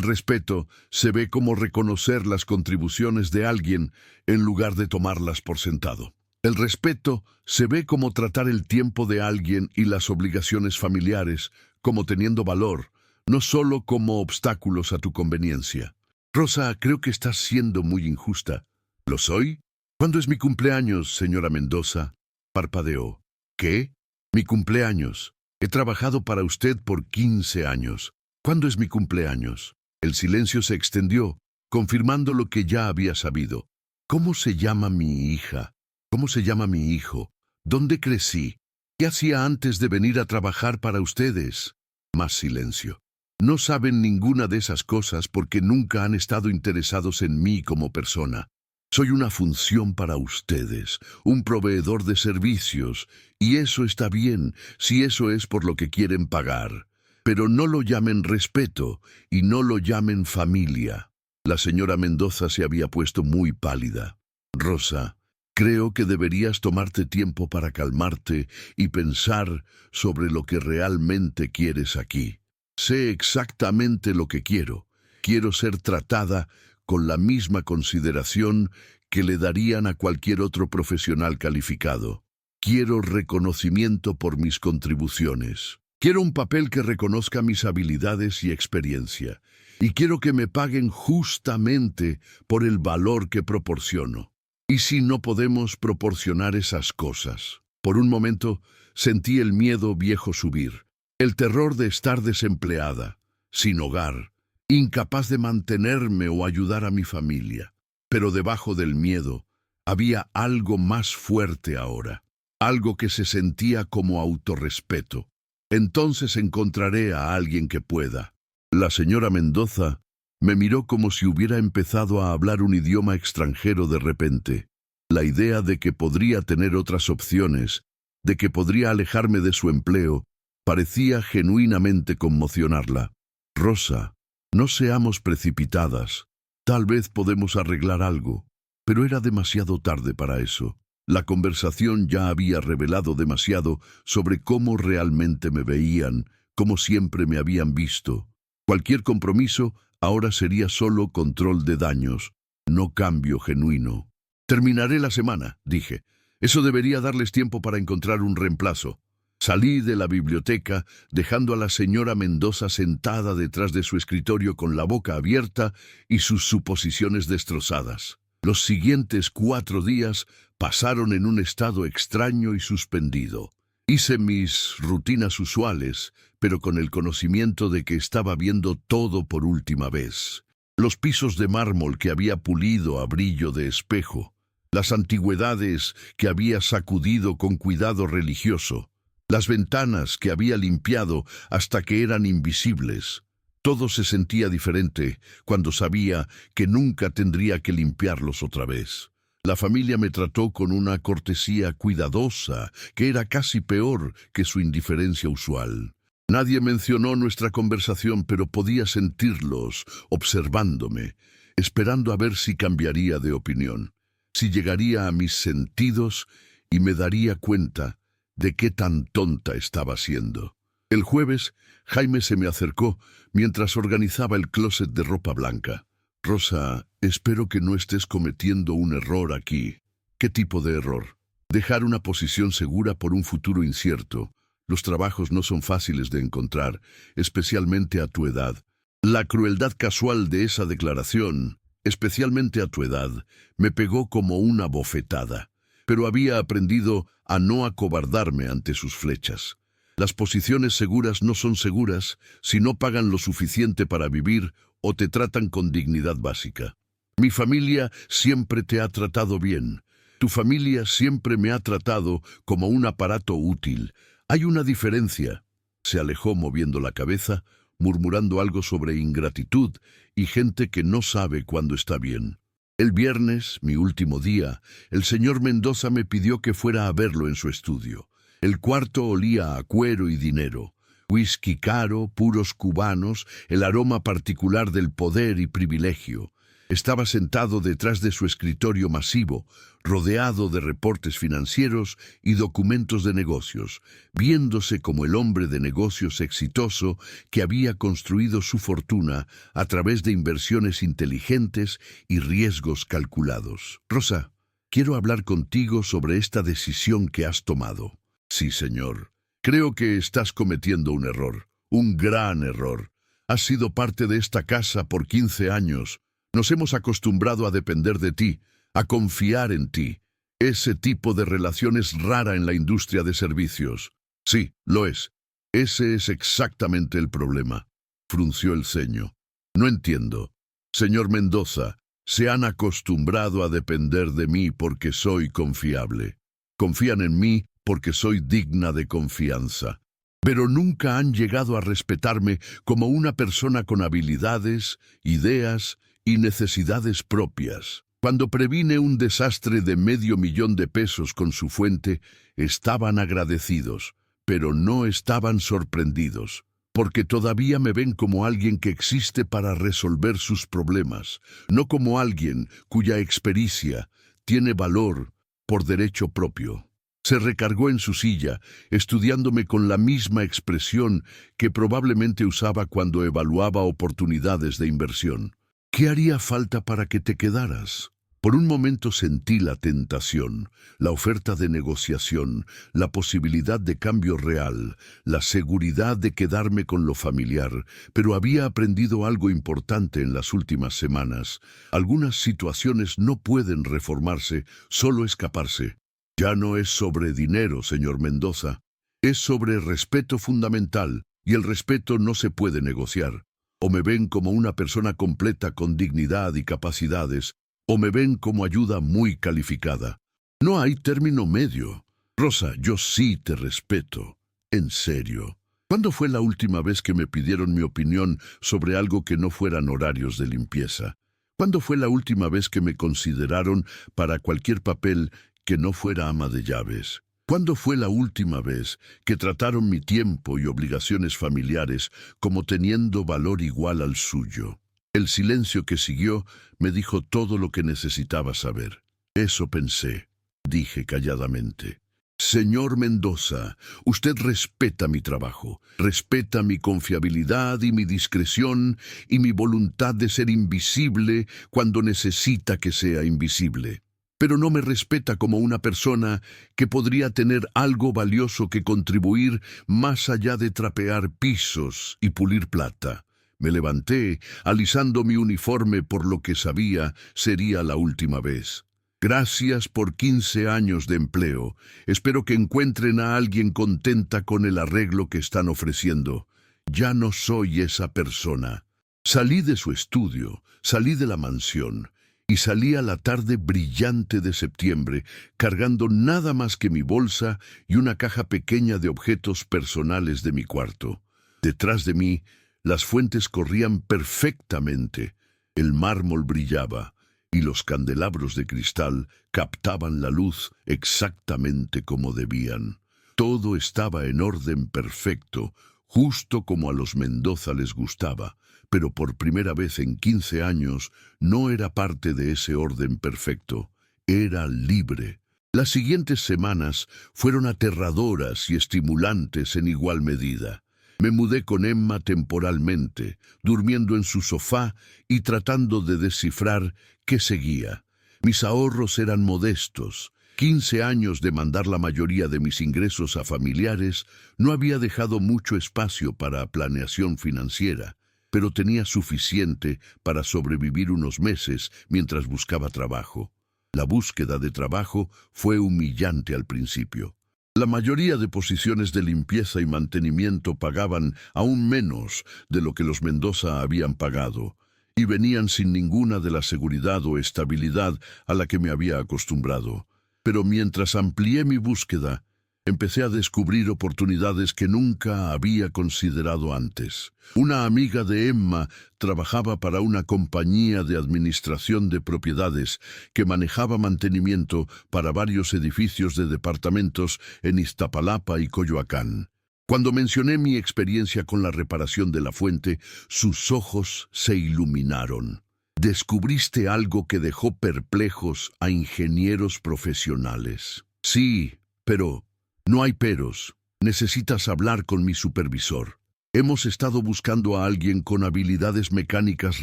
respeto se ve como reconocer las contribuciones de alguien en lugar de tomarlas por sentado. El respeto se ve como tratar el tiempo de alguien y las obligaciones familiares como teniendo valor, no solo como obstáculos a tu conveniencia. Rosa, creo que estás siendo muy injusta. ¿Lo soy? ¿Cuándo es mi cumpleaños, señora Mendoza? Parpadeó. ¿Qué? Mi cumpleaños. He trabajado para usted por 15 años. ¿Cuándo es mi cumpleaños? El silencio se extendió, confirmando lo que ya había sabido. ¿Cómo se llama mi hija? ¿Cómo se llama mi hijo? ¿Dónde crecí? ¿Qué hacía antes de venir a trabajar para ustedes? Más silencio. No saben ninguna de esas cosas porque nunca han estado interesados en mí como persona. Soy una función para ustedes, un proveedor de servicios, y eso está bien si eso es por lo que quieren pagar. Pero no lo llamen respeto y no lo llamen familia. La señora Mendoza se había puesto muy pálida. Rosa, creo que deberías tomarte tiempo para calmarte y pensar sobre lo que realmente quieres aquí. Sé exactamente lo que quiero. Quiero ser tratada con la misma consideración que le darían a cualquier otro profesional calificado. Quiero reconocimiento por mis contribuciones. Quiero un papel que reconozca mis habilidades y experiencia. Y quiero que me paguen justamente por el valor que proporciono. ¿Y si no podemos proporcionar esas cosas? Por un momento sentí el miedo viejo subir. El terror de estar desempleada, sin hogar, incapaz de mantenerme o ayudar a mi familia. Pero debajo del miedo había algo más fuerte ahora, algo que se sentía como autorrespeto. Entonces encontraré a alguien que pueda. La señora Mendoza me miró como si hubiera empezado a hablar un idioma extranjero de repente. La idea de que podría tener otras opciones, de que podría alejarme de su empleo, parecía genuinamente conmocionarla. Rosa, no seamos precipitadas. Tal vez podemos arreglar algo. Pero era demasiado tarde para eso. La conversación ya había revelado demasiado sobre cómo realmente me veían, cómo siempre me habían visto. Cualquier compromiso ahora sería solo control de daños, no cambio genuino. Terminaré la semana, dije. Eso debería darles tiempo para encontrar un reemplazo. Salí de la biblioteca, dejando a la señora Mendoza sentada detrás de su escritorio con la boca abierta y sus suposiciones destrozadas. Los siguientes 4 días pasaron en un estado extraño y suspendido. Hice mis rutinas usuales, pero con el conocimiento de que estaba viendo todo por última vez. Los pisos de mármol que había pulido a brillo de espejo, las antigüedades que había sacudido con cuidado religioso, las ventanas que había limpiado hasta que eran invisibles. Todo se sentía diferente cuando sabía que nunca tendría que limpiarlos otra vez. La familia me trató con una cortesía cuidadosa que era casi peor que su indiferencia usual. Nadie mencionó nuestra conversación, pero podía sentirlos observándome, esperando a ver si cambiaría de opinión, si llegaría a mis sentidos y me daría cuenta de qué tan tonta estaba siendo. El jueves, Jaime se me acercó mientras organizaba el closet de ropa blanca. Rosa, espero que no estés cometiendo un error aquí. ¿Qué tipo de error? Dejar una posición segura por un futuro incierto. Los trabajos no son fáciles de encontrar, especialmente a tu edad. La crueldad casual de esa declaración, especialmente a tu edad, me pegó como una bofetada. Pero había aprendido a no acobardarme ante sus flechas. Las posiciones seguras no son seguras si no pagan lo suficiente para vivir o te tratan con dignidad básica. Mi familia siempre te ha tratado bien. Tu familia siempre me ha tratado como un aparato útil. Hay una diferencia. Se alejó moviendo la cabeza, murmurando algo sobre ingratitud y gente que no sabe cuándo está bien. El viernes, mi último día, el señor Mendoza me pidió que fuera a verlo en su estudio. El cuarto olía a cuero y dinero. Whisky caro, puros cubanos, el aroma particular del poder y privilegio. Estaba sentado detrás de su escritorio masivo, rodeado de reportes financieros y documentos de negocios, viéndose como el hombre de negocios exitoso que había construido su fortuna a través de inversiones inteligentes y riesgos calculados. Rosa, quiero hablar contigo sobre esta decisión que has tomado. Sí, señor. Creo que estás cometiendo un error, un gran error. Has sido parte de esta casa por 15 años. Nos hemos acostumbrado a depender de ti, a confiar en ti. Ese tipo de relación es rara en la industria de servicios. Sí, lo es. Ese es exactamente el problema. Frunció el ceño. No entiendo. Señor Mendoza, se han acostumbrado a depender de mí porque soy confiable. Confían en mí porque soy digna de confianza. Pero nunca han llegado a respetarme como una persona con habilidades, ideas y necesidades propias. Cuando previne un desastre de $500,000 con su fuente, estaban agradecidos, pero no estaban sorprendidos, porque todavía me ven como alguien que existe para resolver sus problemas, no como alguien cuya experiencia tiene valor por derecho propio. Se recargó en su silla, estudiándome con la misma expresión que probablemente usaba cuando evaluaba oportunidades de inversión. ¿Qué haría falta para que te quedaras? Por un momento sentí la tentación, la oferta de negociación, la posibilidad de cambio real, la seguridad de quedarme con lo familiar, pero había aprendido algo importante en las últimas semanas. Algunas situaciones no pueden reformarse, solo escaparse. Ya no es sobre dinero, señor Mendoza. Es sobre respeto fundamental, y el respeto no se puede negociar. O me ven como una persona completa con dignidad y capacidades, o me ven como ayuda muy calificada. No hay término medio. Rosa, yo sí te respeto. En serio. ¿Cuándo fue la última vez que me pidieron mi opinión sobre algo que no fueran horarios de limpieza? ¿Cuándo fue la última vez que me consideraron para cualquier papel que no fuera ama de llaves? ¿Cuándo fue la última vez que trataron mi tiempo y obligaciones familiares como teniendo valor igual al suyo? El silencio que siguió me dijo todo lo que necesitaba saber. Eso pensé, dije calladamente. Señor Mendoza, usted respeta mi trabajo, respeta mi confiabilidad y mi discreción y mi voluntad de ser invisible cuando necesita que sea invisible. Pero no me respeta como una persona que podría tener algo valioso que contribuir más allá de trapear pisos y pulir plata. Me levanté, alisando mi uniforme por lo que sabía sería la última vez. Gracias por 15 años de empleo. Espero que encuentren a alguien contenta con el arreglo que están ofreciendo. Ya no soy esa persona. Salí de su estudio, salí de la mansión. Y salí a la tarde brillante de septiembre, cargando nada más que mi bolsa y una caja pequeña de objetos personales de mi cuarto. Detrás de mí, las fuentes corrían perfectamente, el mármol brillaba, y los candelabros de cristal captaban la luz exactamente como debían. Todo estaba en orden perfecto, justo como a los Mendoza les gustaba. Pero por primera vez en 15 años no era parte de ese orden perfecto, era libre. Las siguientes semanas fueron aterradoras y estimulantes en igual medida. Me mudé con Emma temporalmente, durmiendo en su sofá y tratando de descifrar qué seguía. Mis ahorros eran modestos. 15 años de mandar la mayoría de mis ingresos a familiares no había dejado mucho espacio para planeación financiera, pero tenía suficiente para sobrevivir unos meses mientras buscaba trabajo. La búsqueda de trabajo fue humillante al principio. La mayoría de posiciones de limpieza y mantenimiento pagaban aún menos de lo que los Mendoza habían pagado, y venían sin ninguna de la seguridad o estabilidad a la que me había acostumbrado. Pero mientras amplié mi búsqueda, empecé a descubrir oportunidades que nunca había considerado antes. Una amiga de Emma trabajaba para una compañía de administración de propiedades que manejaba mantenimiento para varios edificios de departamentos en Iztapalapa y Coyoacán. Cuando mencioné mi experiencia con la reparación de la fuente, sus ojos se iluminaron. Descubriste algo que dejó perplejos a ingenieros profesionales. Sí, pero no hay peros. Necesitas hablar con mi supervisor. Hemos estado buscando a alguien con habilidades mecánicas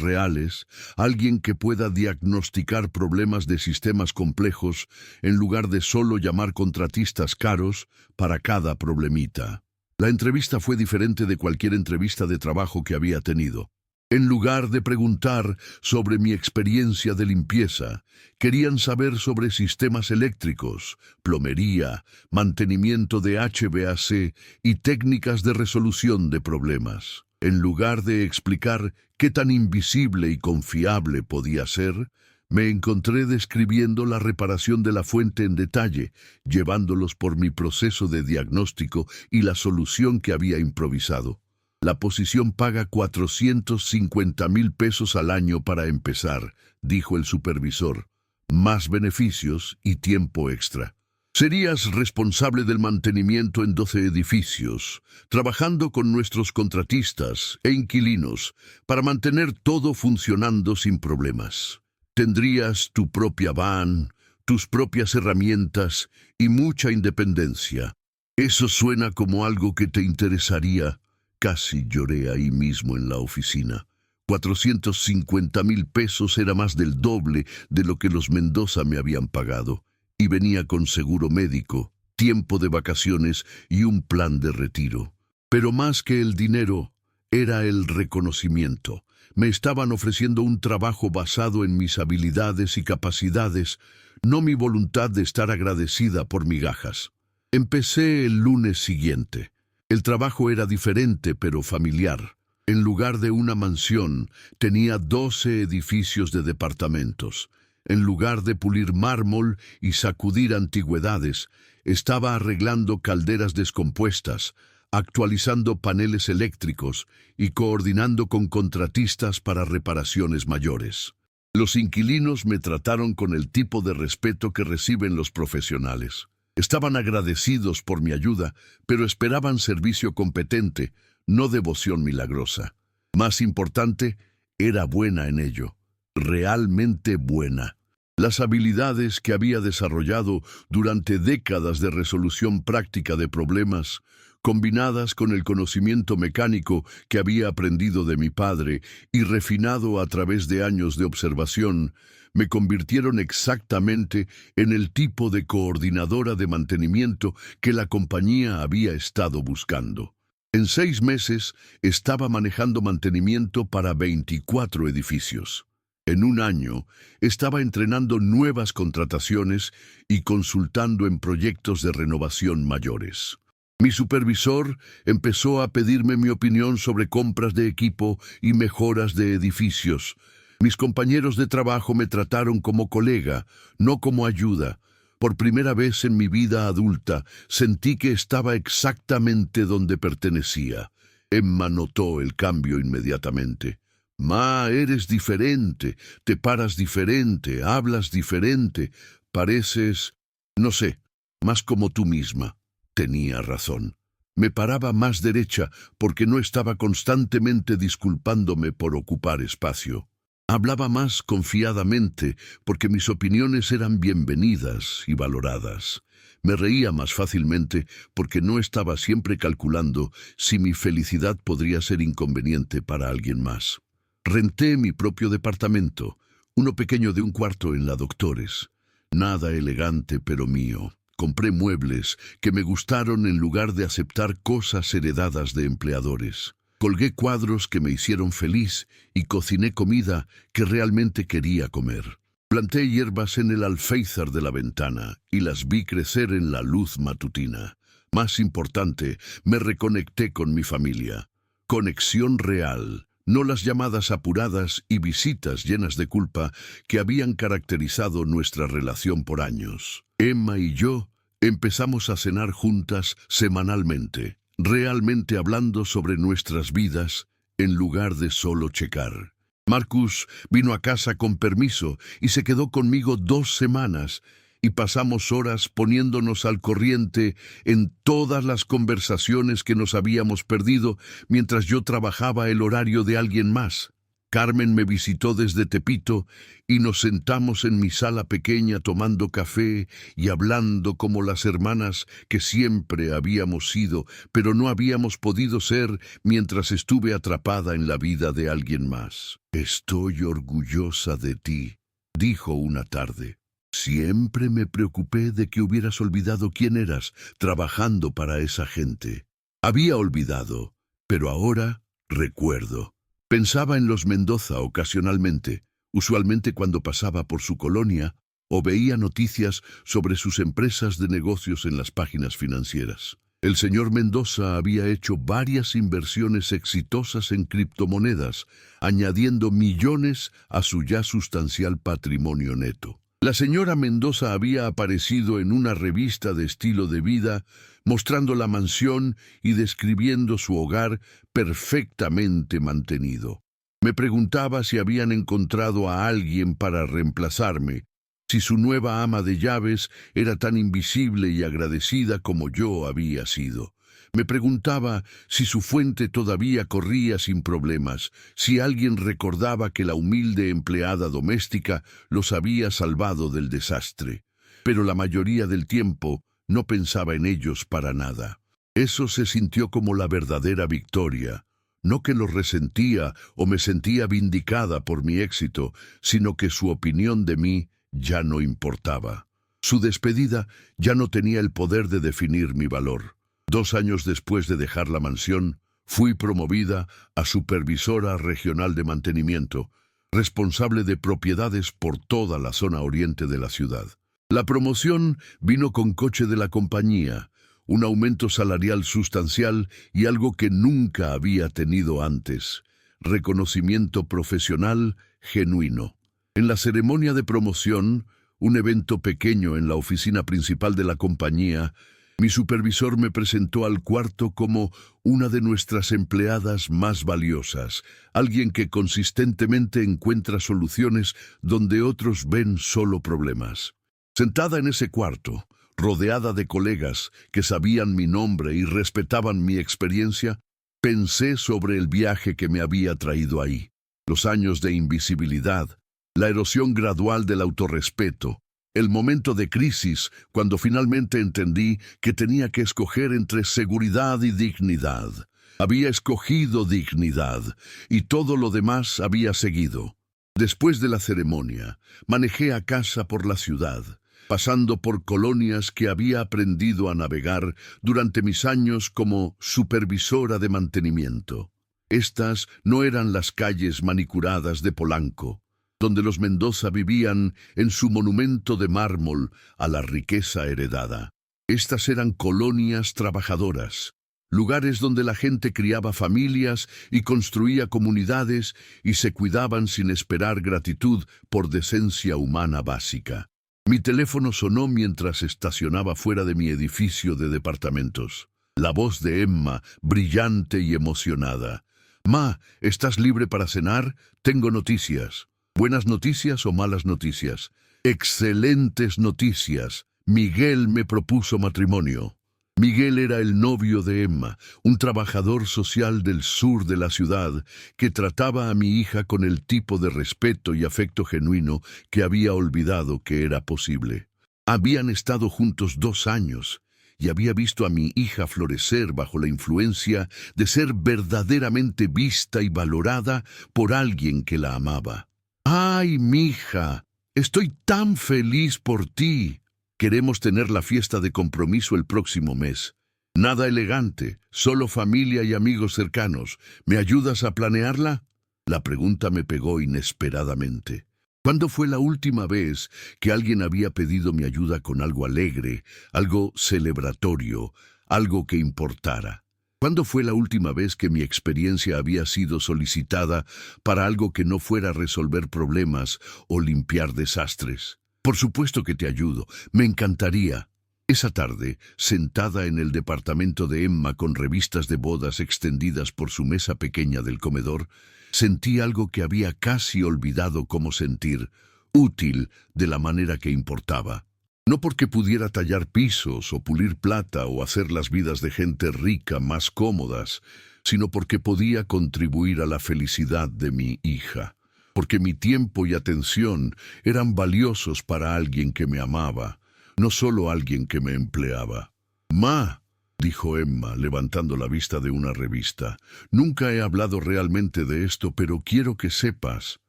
reales, alguien que pueda diagnosticar problemas de sistemas complejos en lugar de solo llamar contratistas caros para cada problemita. La entrevista fue diferente de cualquier entrevista de trabajo que había tenido. En lugar de preguntar sobre mi experiencia de limpieza, querían saber sobre sistemas eléctricos, plomería, mantenimiento de HVAC y técnicas de resolución de problemas. En lugar de explicar qué tan invisible y confiable podía ser, me encontré describiendo la reparación de la fuente en detalle, llevándolos por mi proceso de diagnóstico y la solución que había improvisado. La posición paga 450,000 pesos al año para empezar, dijo el supervisor, más beneficios y tiempo extra. Serías responsable del mantenimiento en 12 edificios, trabajando con nuestros contratistas e inquilinos para mantener todo funcionando sin problemas. Tendrías tu propia van, tus propias herramientas y mucha independencia. Eso suena como algo que te interesaría. Casi lloré ahí mismo en la oficina. 450,000 pesos era más del doble de lo que los Mendoza me habían pagado, y venía con seguro médico, tiempo de vacaciones y un plan de retiro. Pero más que el dinero, era el reconocimiento. Me estaban ofreciendo un trabajo basado en mis habilidades y capacidades, no mi voluntad de estar agradecida por migajas. Empecé el lunes siguiente. El trabajo era diferente pero familiar. En lugar de una mansión, tenía 12 edificios de departamentos. En lugar de pulir mármol y sacudir antigüedades, estaba arreglando calderas descompuestas, actualizando paneles eléctricos y coordinando con contratistas para reparaciones mayores. Los inquilinos me trataron con el tipo de respeto que reciben los profesionales. Estaban agradecidos por mi ayuda, pero esperaban servicio competente, no devoción milagrosa. Más importante, era buena en ello, realmente buena. Las habilidades que había desarrollado durante décadas de resolución práctica de problemas, combinadas con el conocimiento mecánico que había aprendido de mi padre y refinado a través de años de observación, me convirtieron exactamente en el tipo de coordinadora de mantenimiento que la compañía había estado buscando. En 6 meses estaba manejando mantenimiento para 24 edificios. En un año estaba entrenando nuevas contrataciones y consultando en proyectos de renovación mayores. Mi supervisor empezó a pedirme mi opinión sobre compras de equipo y mejoras de edificios. Mis compañeros de trabajo me trataron como colega, no como ayuda. Por primera vez en mi vida adulta, sentí que estaba exactamente donde pertenecía. Emma notó el cambio inmediatamente. Ma, eres diferente, te paras diferente, hablas diferente, pareces, no sé, más como tú misma. Tenía razón. Me paraba más derecha porque no estaba constantemente disculpándome por ocupar espacio. Hablaba más confiadamente porque mis opiniones eran bienvenidas y valoradas. Me reía más fácilmente porque no estaba siempre calculando si mi felicidad podría ser inconveniente para alguien más. Renté mi propio departamento, uno pequeño de un cuarto en la Doctores. Nada elegante, pero mío. Compré muebles que me gustaron en lugar de aceptar cosas heredadas de empleadores. Colgué cuadros que me hicieron feliz y cociné comida que realmente quería comer. Planté hierbas en el alféizar de la ventana y las vi crecer en la luz matutina. Más importante, me reconecté con mi familia. Conexión real, no las llamadas apuradas y visitas llenas de culpa que habían caracterizado nuestra relación por años. Emma y yo empezamos a cenar juntas semanalmente, realmente hablando sobre nuestras vidas en lugar de solo checar. Marcus vino a casa con permiso y se quedó conmigo 2 semanas y pasamos horas poniéndonos al corriente en todas las conversaciones que nos habíamos perdido mientras yo trabajaba el horario de alguien más. Carmen me visitó desde Tepito y nos sentamos en mi sala pequeña tomando café y hablando como las hermanas que siempre habíamos sido, pero no habíamos podido ser mientras estuve atrapada en la vida de alguien más. «Estoy orgullosa de ti», dijo una tarde. «Siempre me preocupé de que hubieras olvidado quién eras trabajando para esa gente». Había olvidado, pero ahora recuerdo. Pensaba en los Mendoza ocasionalmente, usualmente cuando pasaba por su colonia o veía noticias sobre sus empresas de negocios en las páginas financieras. El señor Mendoza había hecho varias inversiones exitosas en criptomonedas, añadiendo millones a su ya sustancial patrimonio neto. La señora Mendoza había aparecido en una revista de estilo de vida, mostrando la mansión y describiendo su hogar perfectamente mantenido. Me preguntaba si habían encontrado a alguien para reemplazarme, si su nueva ama de llaves era tan invisible y agradecida como yo había sido. Me preguntaba si su fuente todavía corría sin problemas, si alguien recordaba que la humilde empleada doméstica los había salvado del desastre. Pero la mayoría del tiempo no pensaba en ellos para nada. Eso se sintió como la verdadera victoria. No que los resentía o me sentía vindicada por mi éxito, sino que su opinión de mí ya no importaba. Su despedida ya no tenía el poder de definir mi valor. 2 años después de dejar la mansión, fui promovida a supervisora regional de mantenimiento, responsable de propiedades por toda la zona oriente de la ciudad. La promoción vino con coche de la compañía, un aumento salarial sustancial y algo que nunca había tenido antes: reconocimiento profesional genuino. En la ceremonia de promoción, un evento pequeño en la oficina principal de la compañía, mi supervisor me presentó al cuarto como una de nuestras empleadas más valiosas, alguien que consistentemente encuentra soluciones donde otros ven solo problemas. Sentada en ese cuarto, rodeada de colegas que sabían mi nombre y respetaban mi experiencia, pensé sobre el viaje que me había traído ahí. Los años de invisibilidad, la erosión gradual del autorrespeto, el momento de crisis cuando finalmente entendí que tenía que escoger entre seguridad y dignidad. Había escogido dignidad y todo lo demás había seguido. Después de la ceremonia, manejé a casa por la ciudad, pasando por colonias que había aprendido a navegar durante mis años como supervisora de mantenimiento. Estas no eran las calles manicuradas de Polanco, donde los Mendoza vivían en su monumento de mármol a la riqueza heredada. Estas eran colonias trabajadoras, lugares donde la gente criaba familias y construía comunidades y se cuidaban sin esperar gratitud por decencia humana básica. Mi teléfono sonó mientras estacionaba fuera de mi edificio de departamentos. La voz de Emma, brillante y emocionada. «Ma, ¿estás libre para cenar? Tengo noticias». ¿Buenas noticias o malas noticias? Excelentes noticias. Miguel me propuso matrimonio. Miguel era el novio de Emma, un trabajador social del sur de la ciudad que trataba a mi hija con el tipo de respeto y afecto genuino que había olvidado que era posible. Habían estado juntos 2 años y había visto a mi hija florecer bajo la influencia de ser verdaderamente vista y valorada por alguien que la amaba. ¡Ay, mija! Estoy tan feliz por ti. Queremos tener la fiesta de compromiso el próximo mes. Nada elegante, solo familia y amigos cercanos. ¿Me ayudas a planearla? La pregunta me pegó inesperadamente. ¿Cuándo fue la última vez que alguien había pedido mi ayuda con algo alegre, algo celebratorio, algo que importara? ¿Cuándo fue la última vez que mi experiencia había sido solicitada para algo que no fuera resolver problemas o limpiar desastres? Por supuesto que te ayudo, me encantaría. Esa tarde, sentada en el departamento de Emma con revistas de bodas extendidas por su mesa pequeña del comedor, sentí algo que había casi olvidado cómo sentir, útil de la manera que importaba. No porque pudiera tallar pisos o pulir plata o hacer las vidas de gente rica más cómodas, sino porque podía contribuir a la felicidad de mi hija. Porque mi tiempo y atención eran valiosos para alguien que me amaba, no solo alguien que me empleaba. «Ma», dijo Emma, levantando la vista de una revista, «nunca he hablado realmente de esto, pero quiero que sepas.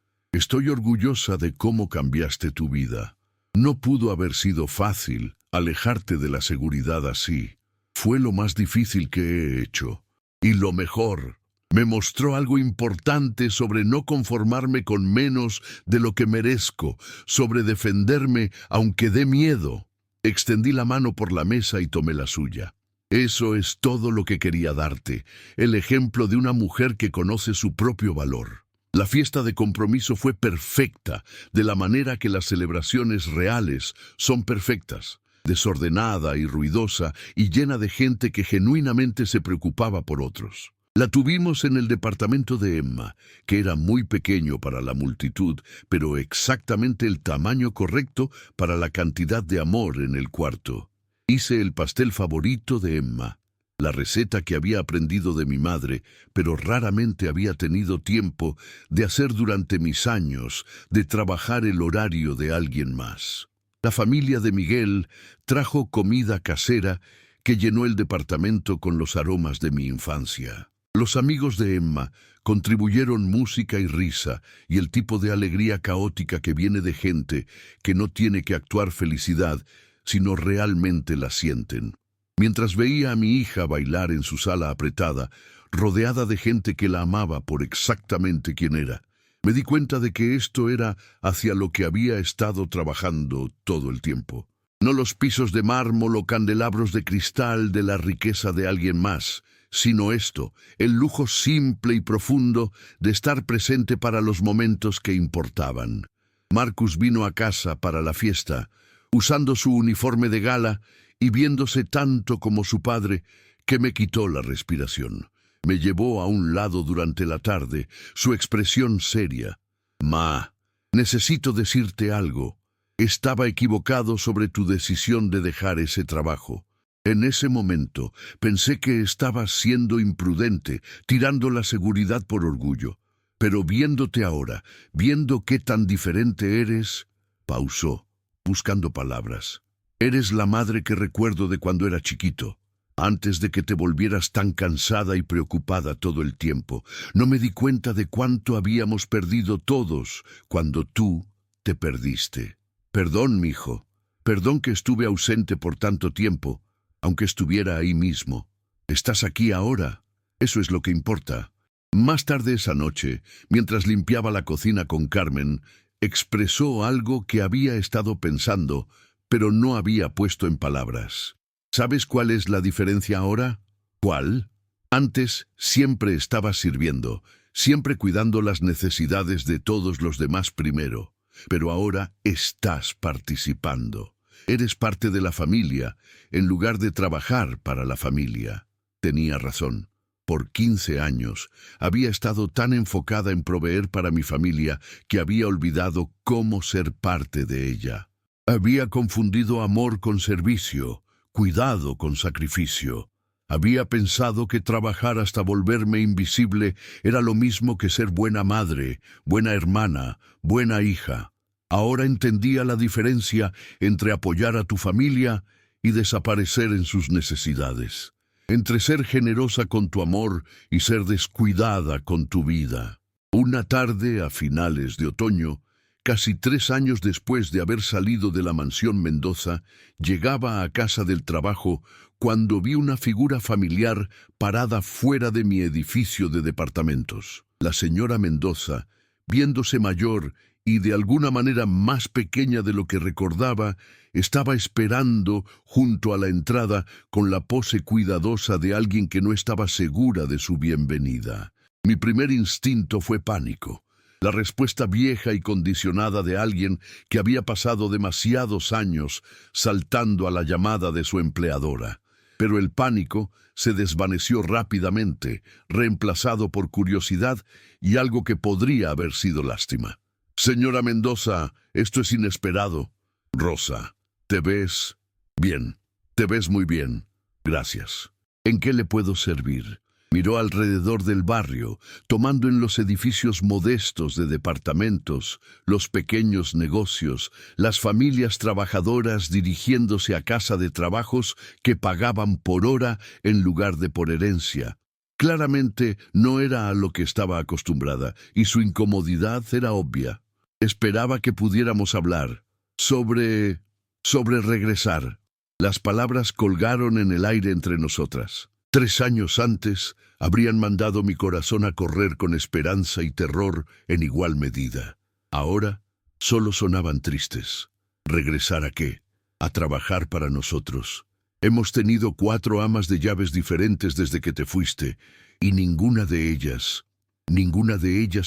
Estoy orgullosa de cómo cambiaste tu vida. No pudo haber sido fácil alejarte de la seguridad así. Fue lo más difícil que he hecho. Y lo mejor, me mostró algo importante sobre no conformarme con menos de lo que merezco, sobre defenderme aunque dé miedo». Extendí la mano por la mesa y tomé la suya. Eso es todo lo que quería darte, el ejemplo de una mujer que conoce su propio valor. La fiesta de compromiso fue perfecta, de la manera que las celebraciones reales son perfectas, desordenada y ruidosa y llena de gente que genuinamente se preocupaba por otros. La tuvimos en el departamento de Emma, que era muy pequeño para la multitud, pero exactamente el tamaño correcto para la cantidad de amor en el cuarto. Hice el pastel favorito de Emma, la receta que había aprendido de mi madre, pero raramente había tenido tiempo de hacer durante mis años de trabajar el horario de alguien más. La familia de Miguel trajo comida casera que llenó el departamento con los aromas de mi infancia. Los amigos de Emma contribuyeron música y risa y el tipo de alegría caótica que viene de gente que no tiene que actuar felicidad, sino realmente la sienten. Mientras veía a mi hija bailar en su sala apretada, rodeada de gente que la amaba por exactamente quien era, me di cuenta de que esto era hacia lo que había estado trabajando todo el tiempo. No los pisos de mármol o candelabros de cristal de la riqueza de alguien más, sino esto, el lujo simple y profundo de estar presente para los momentos que importaban. Marcus vino a casa para la fiesta, usando su uniforme de gala y viéndose tanto como su padre, que me quitó la respiración. Me llevó a un lado durante la tarde, su expresión seria. «Ma, necesito decirte algo. Estaba equivocado sobre tu decisión de dejar ese trabajo. En ese momento pensé que estabas siendo imprudente, tirando la seguridad por orgullo. Pero viéndote ahora, viendo qué tan diferente eres...» Pausó, buscando palabras. «Eres la madre que recuerdo de cuando era chiquito, antes de que te volvieras tan cansada y preocupada todo el tiempo. No me di cuenta de cuánto habíamos perdido todos cuando tú te perdiste. Perdón, mijo. Perdón que estuve ausente por tanto tiempo, aunque estuviera ahí mismo. Estás aquí ahora. Eso es lo que importa». Más tarde esa noche, mientras limpiaba la cocina con Carmen, expresó algo que había estado pensando, pero no había puesto en palabras. ¿Sabes cuál es la diferencia ahora? ¿Cuál? Antes siempre estabas sirviendo, siempre cuidando las necesidades de todos los demás primero, pero ahora estás participando. Eres parte de la familia, en lugar de trabajar para la familia. Tenía razón. Por 15 años había estado tan enfocada en proveer para mi familia que había olvidado cómo ser parte de ella. Había confundido amor con servicio, cuidado con sacrificio. Había pensado que trabajar hasta volverme invisible era lo mismo que ser buena madre, buena hermana, buena hija. Ahora entendía la diferencia entre apoyar a tu familia y desaparecer en sus necesidades, entre ser generosa con tu amor y ser descuidada con tu vida. Una tarde a finales de otoño, casi 3 años después de haber salido de la mansión Mendoza, llegaba a casa del trabajo cuando vi una figura familiar parada fuera de mi edificio de departamentos. La señora Mendoza, viéndose mayor y de alguna manera más pequeña de lo que recordaba, estaba esperando junto a la entrada con la pose cuidadosa de alguien que no estaba segura de su bienvenida. Mi primer instinto fue pánico, la respuesta vieja y condicionada de alguien que había pasado demasiados años saltando a la llamada de su empleadora. Pero el pánico se desvaneció rápidamente, reemplazado por curiosidad y algo que podría haber sido lástima. «Señora Mendoza, esto es inesperado». «Rosa, te ves bien, te ves muy bien. Gracias. ¿En qué le puedo servir?» Miró alrededor del barrio, tomando en los edificios modestos de departamentos, los pequeños negocios, las familias trabajadoras dirigiéndose a casa de trabajos que pagaban por hora en lugar de por herencia. Claramente no era a lo que estaba acostumbrada, y su incomodidad era obvia. Esperaba que pudiéramos hablar sobre regresar. Las palabras colgaron en el aire entre nosotras. 3 años antes, habrían mandado mi corazón a correr con esperanza y terror en igual medida. Ahora, solo sonaban tristes. ¿Regresar a qué? A trabajar para nosotros. Hemos tenido 4 amas de llaves diferentes desde que te fuiste, y ninguna de ellas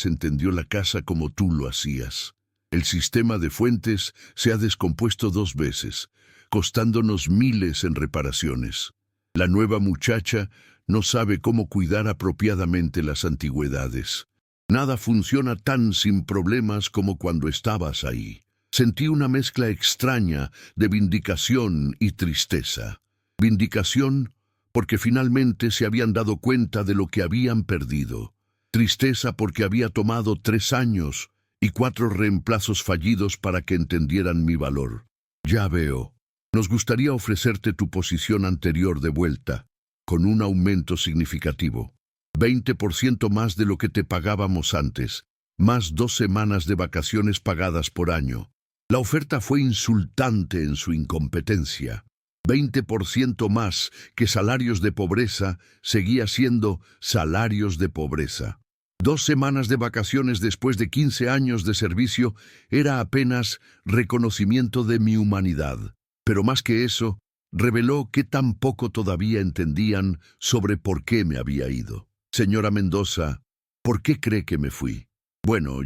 entendió la casa como tú lo hacías. El sistema de fuentes se ha descompuesto 2 veces, costándonos miles en reparaciones. La nueva muchacha no sabe cómo cuidar apropiadamente las antigüedades. Nada funciona tan sin problemas como cuando estabas ahí. Sentí una mezcla extraña de vindicación y tristeza. Vindicación porque finalmente se habían dado cuenta de lo que habían perdido. Tristeza porque había tomado 3 años y 4 reemplazos fallidos para que entendieran mi valor. Ya veo. Nos gustaría ofrecerte tu posición anterior de vuelta, con un aumento significativo. 20% más de lo que te pagábamos antes, más 2 semanas de vacaciones pagadas por año. La oferta fue insultante en su incompetencia. 20% más que salarios de pobreza seguía siendo salarios de pobreza. 2 semanas de vacaciones después de 15 años de servicio era apenas reconocimiento de mi humanidad. Pero más que eso, reveló que tan poco todavía entendían sobre por qué me había ido. Señora Mendoza, ¿por qué cree que me fui? Bueno,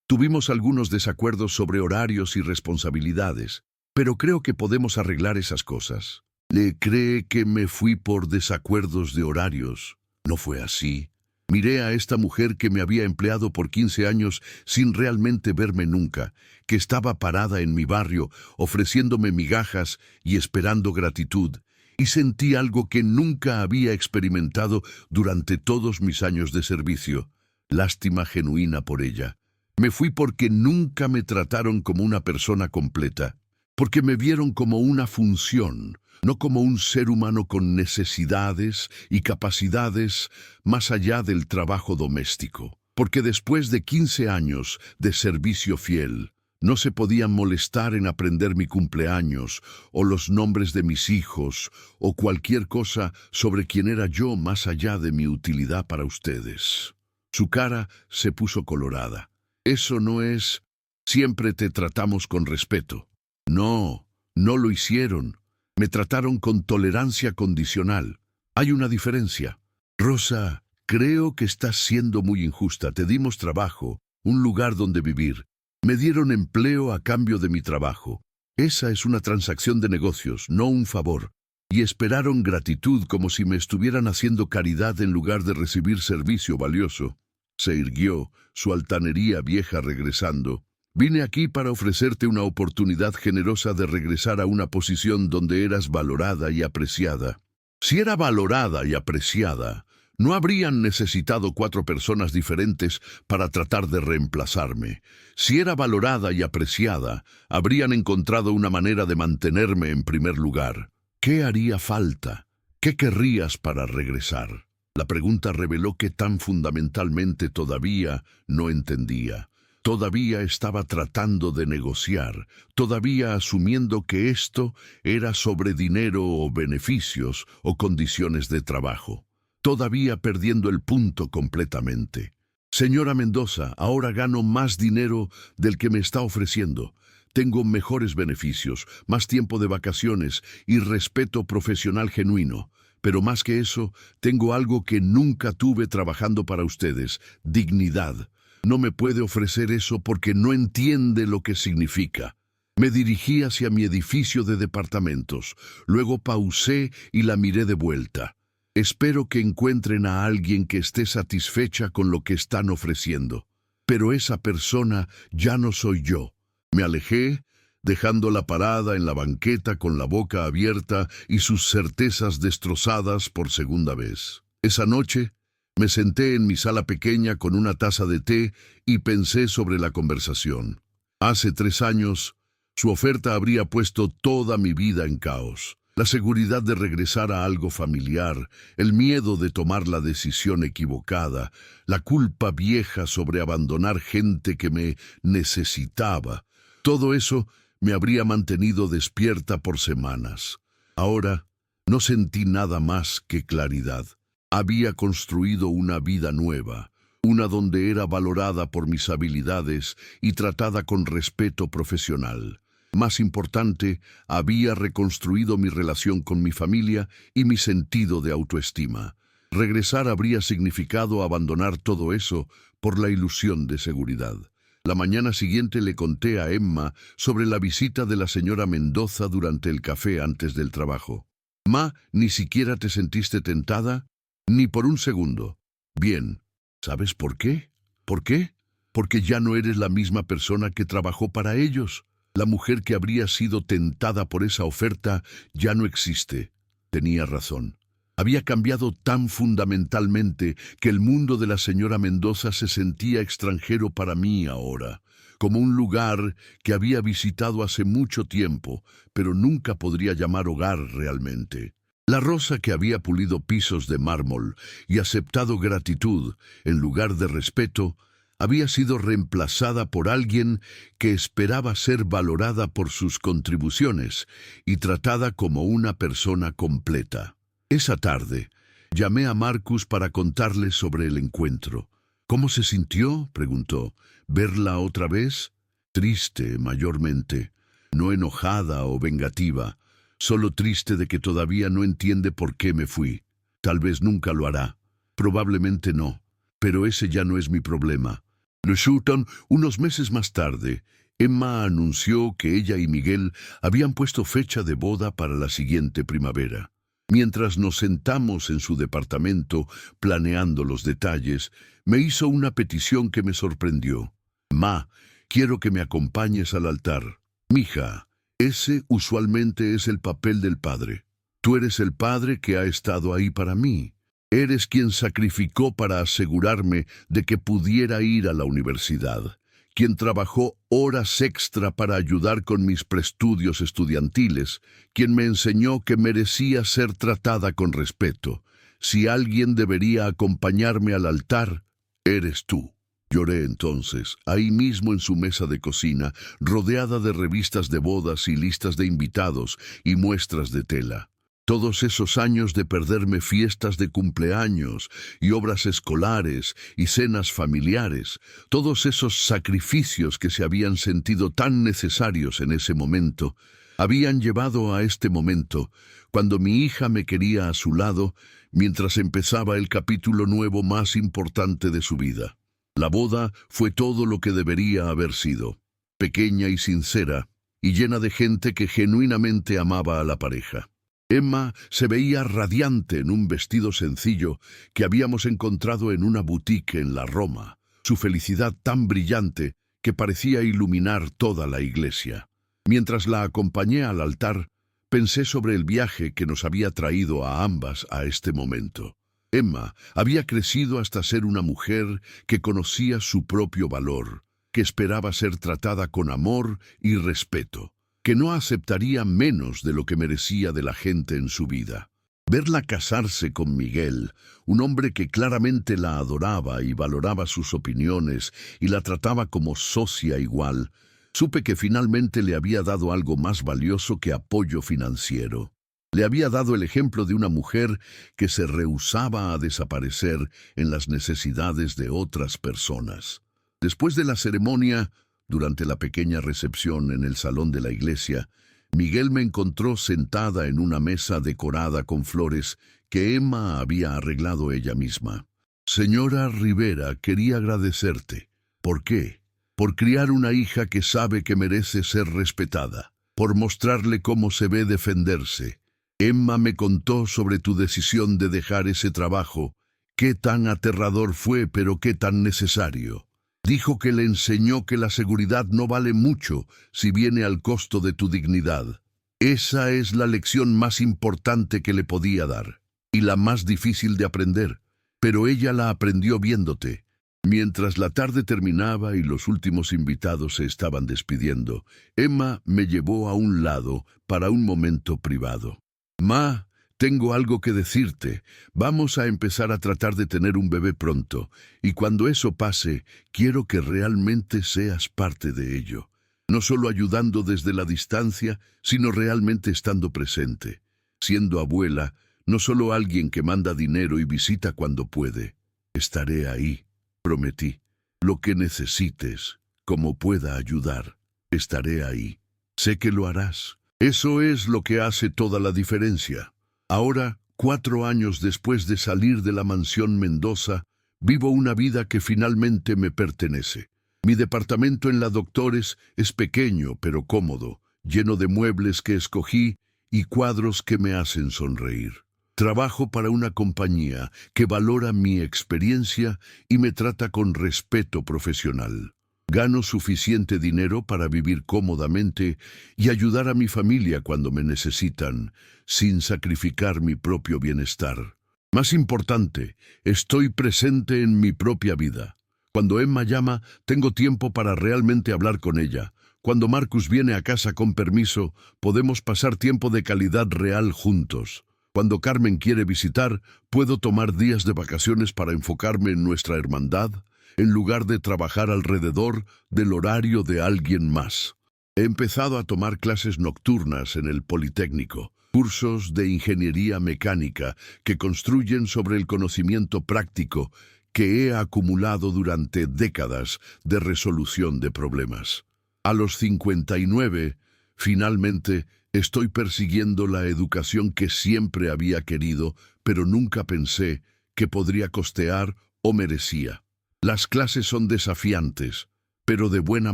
tuvimos algunos desacuerdos sobre horarios y responsabilidades, pero creo que podemos arreglar esas cosas. ¿Le cree que me fui por desacuerdos de horarios? No fue así. Miré a esta mujer que me había empleado por 15 años sin realmente verme nunca, que estaba parada en mi barrio, ofreciéndome migajas y esperando gratitud, y sentí algo que nunca había experimentado durante todos mis años de servicio, lástima genuina por ella. Me fui porque nunca me trataron como una persona completa, porque me vieron como una función, no como un ser humano con necesidades y capacidades más allá del trabajo doméstico. Porque después de 15 años de servicio fiel, no se podían molestar en aprender mi cumpleaños, o los nombres de mis hijos, o cualquier cosa sobre quién era yo más allá de mi utilidad para ustedes. Su cara se puso colorada. Eso no es, siempre te tratamos con respeto. No, no lo hicieron. Me trataron con tolerancia condicional. Hay una diferencia. Rosa, creo que estás siendo muy injusta. Te dimos trabajo, un lugar donde vivir. Me dieron empleo a cambio de mi trabajo. Esa es una transacción de negocios, no un favor. Y esperaron gratitud como si me estuvieran haciendo caridad en lugar de recibir servicio valioso. Se irguió, su altanería vieja regresando. Vine aquí para ofrecerte una oportunidad generosa de regresar a una posición donde eras valorada y apreciada. Si era valorada y apreciada, no habrían necesitado 4 personas diferentes para tratar de reemplazarme. Si era valorada y apreciada, habrían encontrado una manera de mantenerme en primer lugar. ¿Qué haría falta? ¿Qué querrías para regresar? La pregunta reveló que tan fundamentalmente todavía no entendía. Todavía estaba tratando de negociar, todavía asumiendo que esto era sobre dinero o beneficios o condiciones de trabajo. Todavía perdiendo el punto completamente. Señora Mendoza, ahora gano más dinero del que me está ofreciendo. Tengo mejores beneficios, más tiempo de vacaciones y respeto profesional genuino. Pero más que eso, tengo algo que nunca tuve trabajando para ustedes: dignidad. No me puede ofrecer eso porque no entiende lo que significa. Me dirigí hacia mi edificio de departamentos. Luego pausé y la miré de vuelta. Espero que encuentren a alguien que esté satisfecha con lo que están ofreciendo. Pero esa persona ya no soy yo. Me alejé, dejándola parada en la banqueta con la boca abierta y sus certezas destrozadas por segunda vez. Esa noche, me senté en mi sala pequeña con una taza de té y pensé sobre la conversación. Hace 3 años, su oferta habría puesto toda mi vida en caos. La seguridad de regresar a algo familiar, el miedo de tomar la decisión equivocada, la culpa vieja sobre abandonar gente que me necesitaba. Todo eso me habría mantenido despierta por semanas. Ahora no sentí nada más que claridad. Había construido una vida nueva, una donde era valorada por mis habilidades y tratada con respeto profesional. Más importante, había reconstruido mi relación con mi familia y mi sentido de autoestima. Regresar habría significado abandonar todo eso por la ilusión de seguridad. La mañana siguiente le conté a Emma sobre la visita de la señora Mendoza durante el café antes del trabajo. «Ma, ¿ni siquiera te sentiste tentada?» «Ni por un segundo». «Bien. ¿Sabes por qué? ¿Por qué? Porque ya no eres la misma persona que trabajó para ellos. La mujer que habría sido tentada por esa oferta ya no existe». Tenía razón. Había cambiado tan fundamentalmente que el mundo de la señora Mendoza se sentía extranjero para mí ahora, como un lugar que había visitado hace mucho tiempo, pero nunca podría llamar hogar realmente. La rosa que había pulido pisos de mármol y aceptado gratitud en lugar de respeto, había sido reemplazada por alguien que esperaba ser valorada por sus contribuciones y tratada como una persona completa. Esa tarde, llamé a Marcus para contarle sobre el encuentro. «¿Cómo se sintió?», preguntó. «¿Verla otra vez?» «Triste, mayormente. No enojada o vengativa. Solo triste de que todavía no entiende por qué me fui. Tal vez nunca lo hará. Probablemente no. Pero ese ya no es mi problema». Resultan, unos meses más tarde, Emma anunció que ella y Miguel habían puesto fecha de boda para la siguiente primavera. Mientras nos sentamos en su departamento planeando los detalles, me hizo una petición que me sorprendió. «Ma, quiero que me acompañes al altar». «Mija, ese usualmente es el papel del padre. Tú eres el padre que ha estado ahí para mí. Eres quien sacrificó para asegurarme de que pudiera ir a la universidad, quien trabajó horas extra para ayudar con mis preestudios estudiantiles, quien me enseñó que merecía ser tratada con respeto. Si alguien debería acompañarme al altar, eres tú». Lloré entonces, ahí mismo en su mesa de cocina, rodeada de revistas de bodas y listas de invitados y muestras de tela. Todos esos años de perderme fiestas de cumpleaños y obras escolares y cenas familiares, todos esos sacrificios que se habían sentido tan necesarios en ese momento, habían llevado a este momento, cuando mi hija me quería a su lado, mientras empezaba el capítulo nuevo más importante de su vida. La boda fue todo lo que debería haber sido, pequeña y sincera, y llena de gente que genuinamente amaba a la pareja. Emma se veía radiante en un vestido sencillo que habíamos encontrado en una boutique en la Roma, su felicidad tan brillante que parecía iluminar toda la iglesia. Mientras la acompañé al altar, pensé sobre el viaje que nos había traído a ambas a este momento. Emma había crecido hasta ser una mujer que conocía su propio valor, que esperaba ser tratada con amor y respeto, que no aceptaría menos de lo que merecía de la gente en su vida. Verla casarse con Miguel, un hombre que claramente la adoraba y valoraba sus opiniones y la trataba como socia igual, supe que finalmente le había dado algo más valioso que apoyo financiero. Le había dado el ejemplo de una mujer que se rehusaba a desaparecer en las necesidades de otras personas. Después de la ceremonia, durante la pequeña recepción en el salón de la iglesia, Miguel me encontró sentada en una mesa decorada con flores que Emma había arreglado ella misma. Señora Rivera, quería agradecerte. ¿Por qué? Por criar una hija que sabe que merece ser respetada, por mostrarle cómo se ve defenderse. Emma me contó sobre tu decisión de dejar ese trabajo, qué tan aterrador fue, pero qué tan necesario. Dijo que le enseñó que la seguridad no vale mucho si viene al costo de tu dignidad. Esa es la lección más importante que le podía dar, y la más difícil de aprender, pero ella la aprendió viéndote. Mientras la tarde terminaba y los últimos invitados se estaban despidiendo, Emma me llevó a un lado para un momento privado. Ma, tengo algo que decirte. Vamos a empezar a tratar de tener un bebé pronto, y cuando eso pase, quiero que realmente seas parte de ello. No solo ayudando desde la distancia, sino realmente estando presente. Siendo abuela, no solo alguien que manda dinero y visita cuando puede. Estaré ahí, prometí. Lo que necesites, como pueda ayudar, estaré ahí. Sé que lo harás. Eso es lo que hace toda la diferencia. Ahora, 4 años después de salir de la mansión Mendoza, vivo una vida que finalmente me pertenece. Mi departamento en la Doctores es pequeño pero cómodo, lleno de muebles que escogí y cuadros que me hacen sonreír. Trabajo para una compañía que valora mi experiencia y me trata con respeto profesional. Gano suficiente dinero para vivir cómodamente y ayudar a mi familia cuando me necesitan, sin sacrificar mi propio bienestar. Más importante, estoy presente en mi propia vida. Cuando Emma llama, tengo tiempo para realmente hablar con ella. Cuando Marcus viene a casa con permiso, podemos pasar tiempo de calidad real juntos. Cuando Carmen quiere visitar, puedo tomar días de vacaciones para enfocarme en nuestra hermandad, en lugar de trabajar alrededor del horario de alguien más. He empezado a tomar clases nocturnas en el Politécnico, cursos de ingeniería mecánica que construyen sobre el conocimiento práctico que he acumulado durante décadas de resolución de problemas. A los 59, finalmente, estoy persiguiendo la educación que siempre había querido, pero nunca pensé que podría costear o merecía. Las clases son desafiantes, pero de buena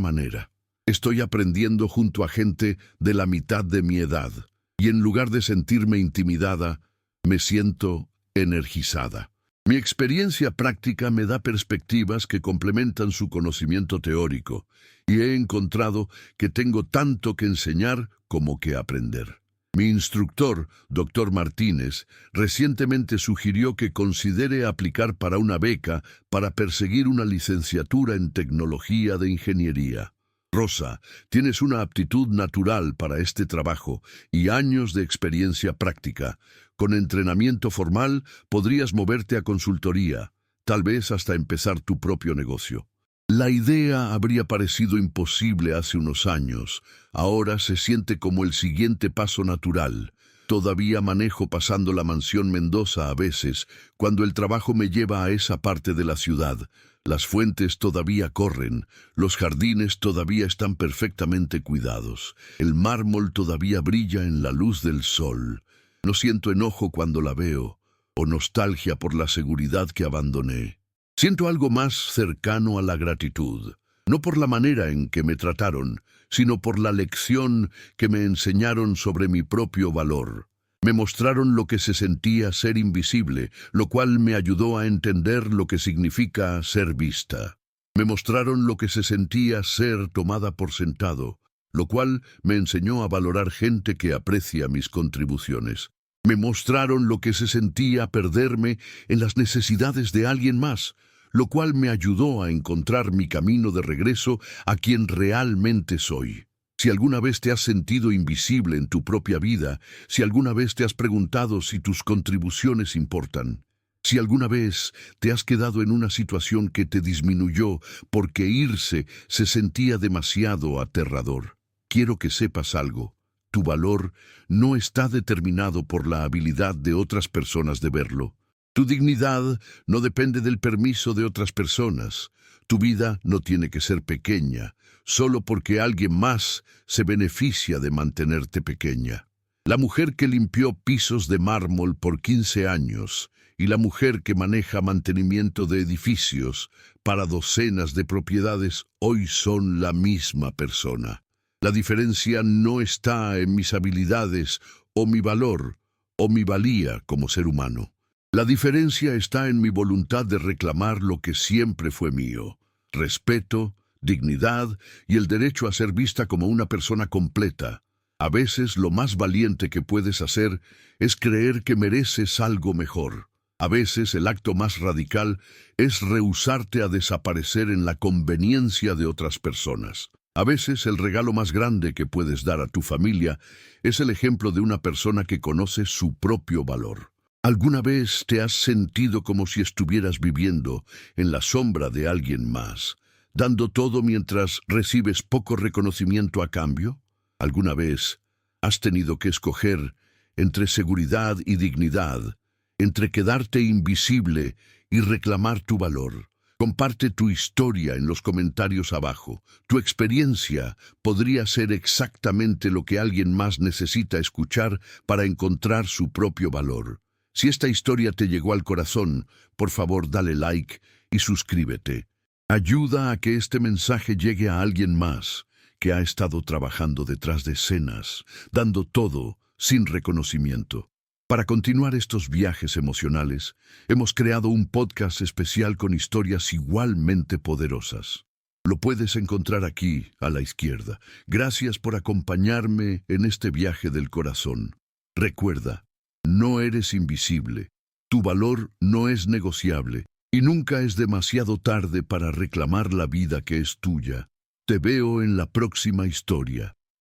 manera. Estoy aprendiendo junto a gente de la mitad de mi edad, y en lugar de sentirme intimidada, me siento energizada. Mi experiencia práctica me da perspectivas que complementan su conocimiento teórico, y he encontrado que tengo tanto que enseñar como que aprender. Mi instructor, Dr. Martínez, recientemente sugirió que considere aplicar para una beca para perseguir una licenciatura en tecnología de ingeniería. Rosa, tienes una aptitud natural para este trabajo y años de experiencia práctica. Con entrenamiento formal podrías moverte a consultoría, tal vez hasta empezar tu propio negocio. La idea habría parecido imposible hace unos años. Ahora se siente como el siguiente paso natural. Todavía manejo pasando la mansión Mendoza a veces, cuando el trabajo me lleva a esa parte de la ciudad. Las fuentes todavía corren, los jardines todavía están perfectamente cuidados, el mármol todavía brilla en la luz del sol. No siento enojo cuando la veo, o nostalgia por la seguridad que abandoné. Siento algo más cercano a la gratitud, no por la manera en que me trataron, sino por la lección que me enseñaron sobre mi propio valor. Me mostraron lo que se sentía ser invisible, lo cual me ayudó a entender lo que significa ser vista. Me mostraron lo que se sentía ser tomada por sentado, lo cual me enseñó a valorar gente que aprecia mis contribuciones. Me mostraron lo que se sentía perderme en las necesidades de alguien más, lo cual me ayudó a encontrar mi camino de regreso a quien realmente soy. Si alguna vez te has sentido invisible en tu propia vida, si alguna vez te has preguntado si tus contribuciones importan, si alguna vez te has quedado en una situación que te disminuyó porque irse se sentía demasiado aterrador, quiero que sepas algo. Tu valor no está determinado por la habilidad de otras personas de verlo. Tu dignidad no depende del permiso de otras personas. Tu vida no tiene que ser pequeña, solo porque alguien más se beneficia de mantenerte pequeña. La mujer que limpió pisos de mármol por 15 años y la mujer que maneja mantenimiento de edificios para docenas de propiedades hoy son la misma persona. La diferencia no está en mis habilidades o mi valor o mi valía como ser humano. La diferencia está en mi voluntad de reclamar lo que siempre fue mío: respeto, dignidad y el derecho a ser vista como una persona completa. A veces lo más valiente que puedes hacer es creer que mereces algo mejor. A veces el acto más radical es rehusarte a desaparecer en la conveniencia de otras personas. A veces el regalo más grande que puedes dar a tu familia es el ejemplo de una persona que conoce su propio valor. ¿Alguna vez te has sentido como si estuvieras viviendo en la sombra de alguien más, dando todo mientras recibes poco reconocimiento a cambio? ¿Alguna vez has tenido que escoger entre seguridad y dignidad, entre quedarte invisible y reclamar tu valor? Comparte tu historia en los comentarios abajo. Tu experiencia podría ser exactamente lo que alguien más necesita escuchar para encontrar su propio valor. Si esta historia te llegó al corazón, por favor dale like y suscríbete. Ayuda a que este mensaje llegue a alguien más que ha estado trabajando detrás de escenas, dando todo sin reconocimiento. Para continuar estos viajes emocionales, hemos creado un podcast especial con historias igualmente poderosas. Lo puedes encontrar aquí, a la izquierda. Gracias por acompañarme en este viaje del corazón. Recuerda, no eres invisible, tu valor no es negociable y nunca es demasiado tarde para reclamar la vida que es tuya. Te veo en la próxima historia.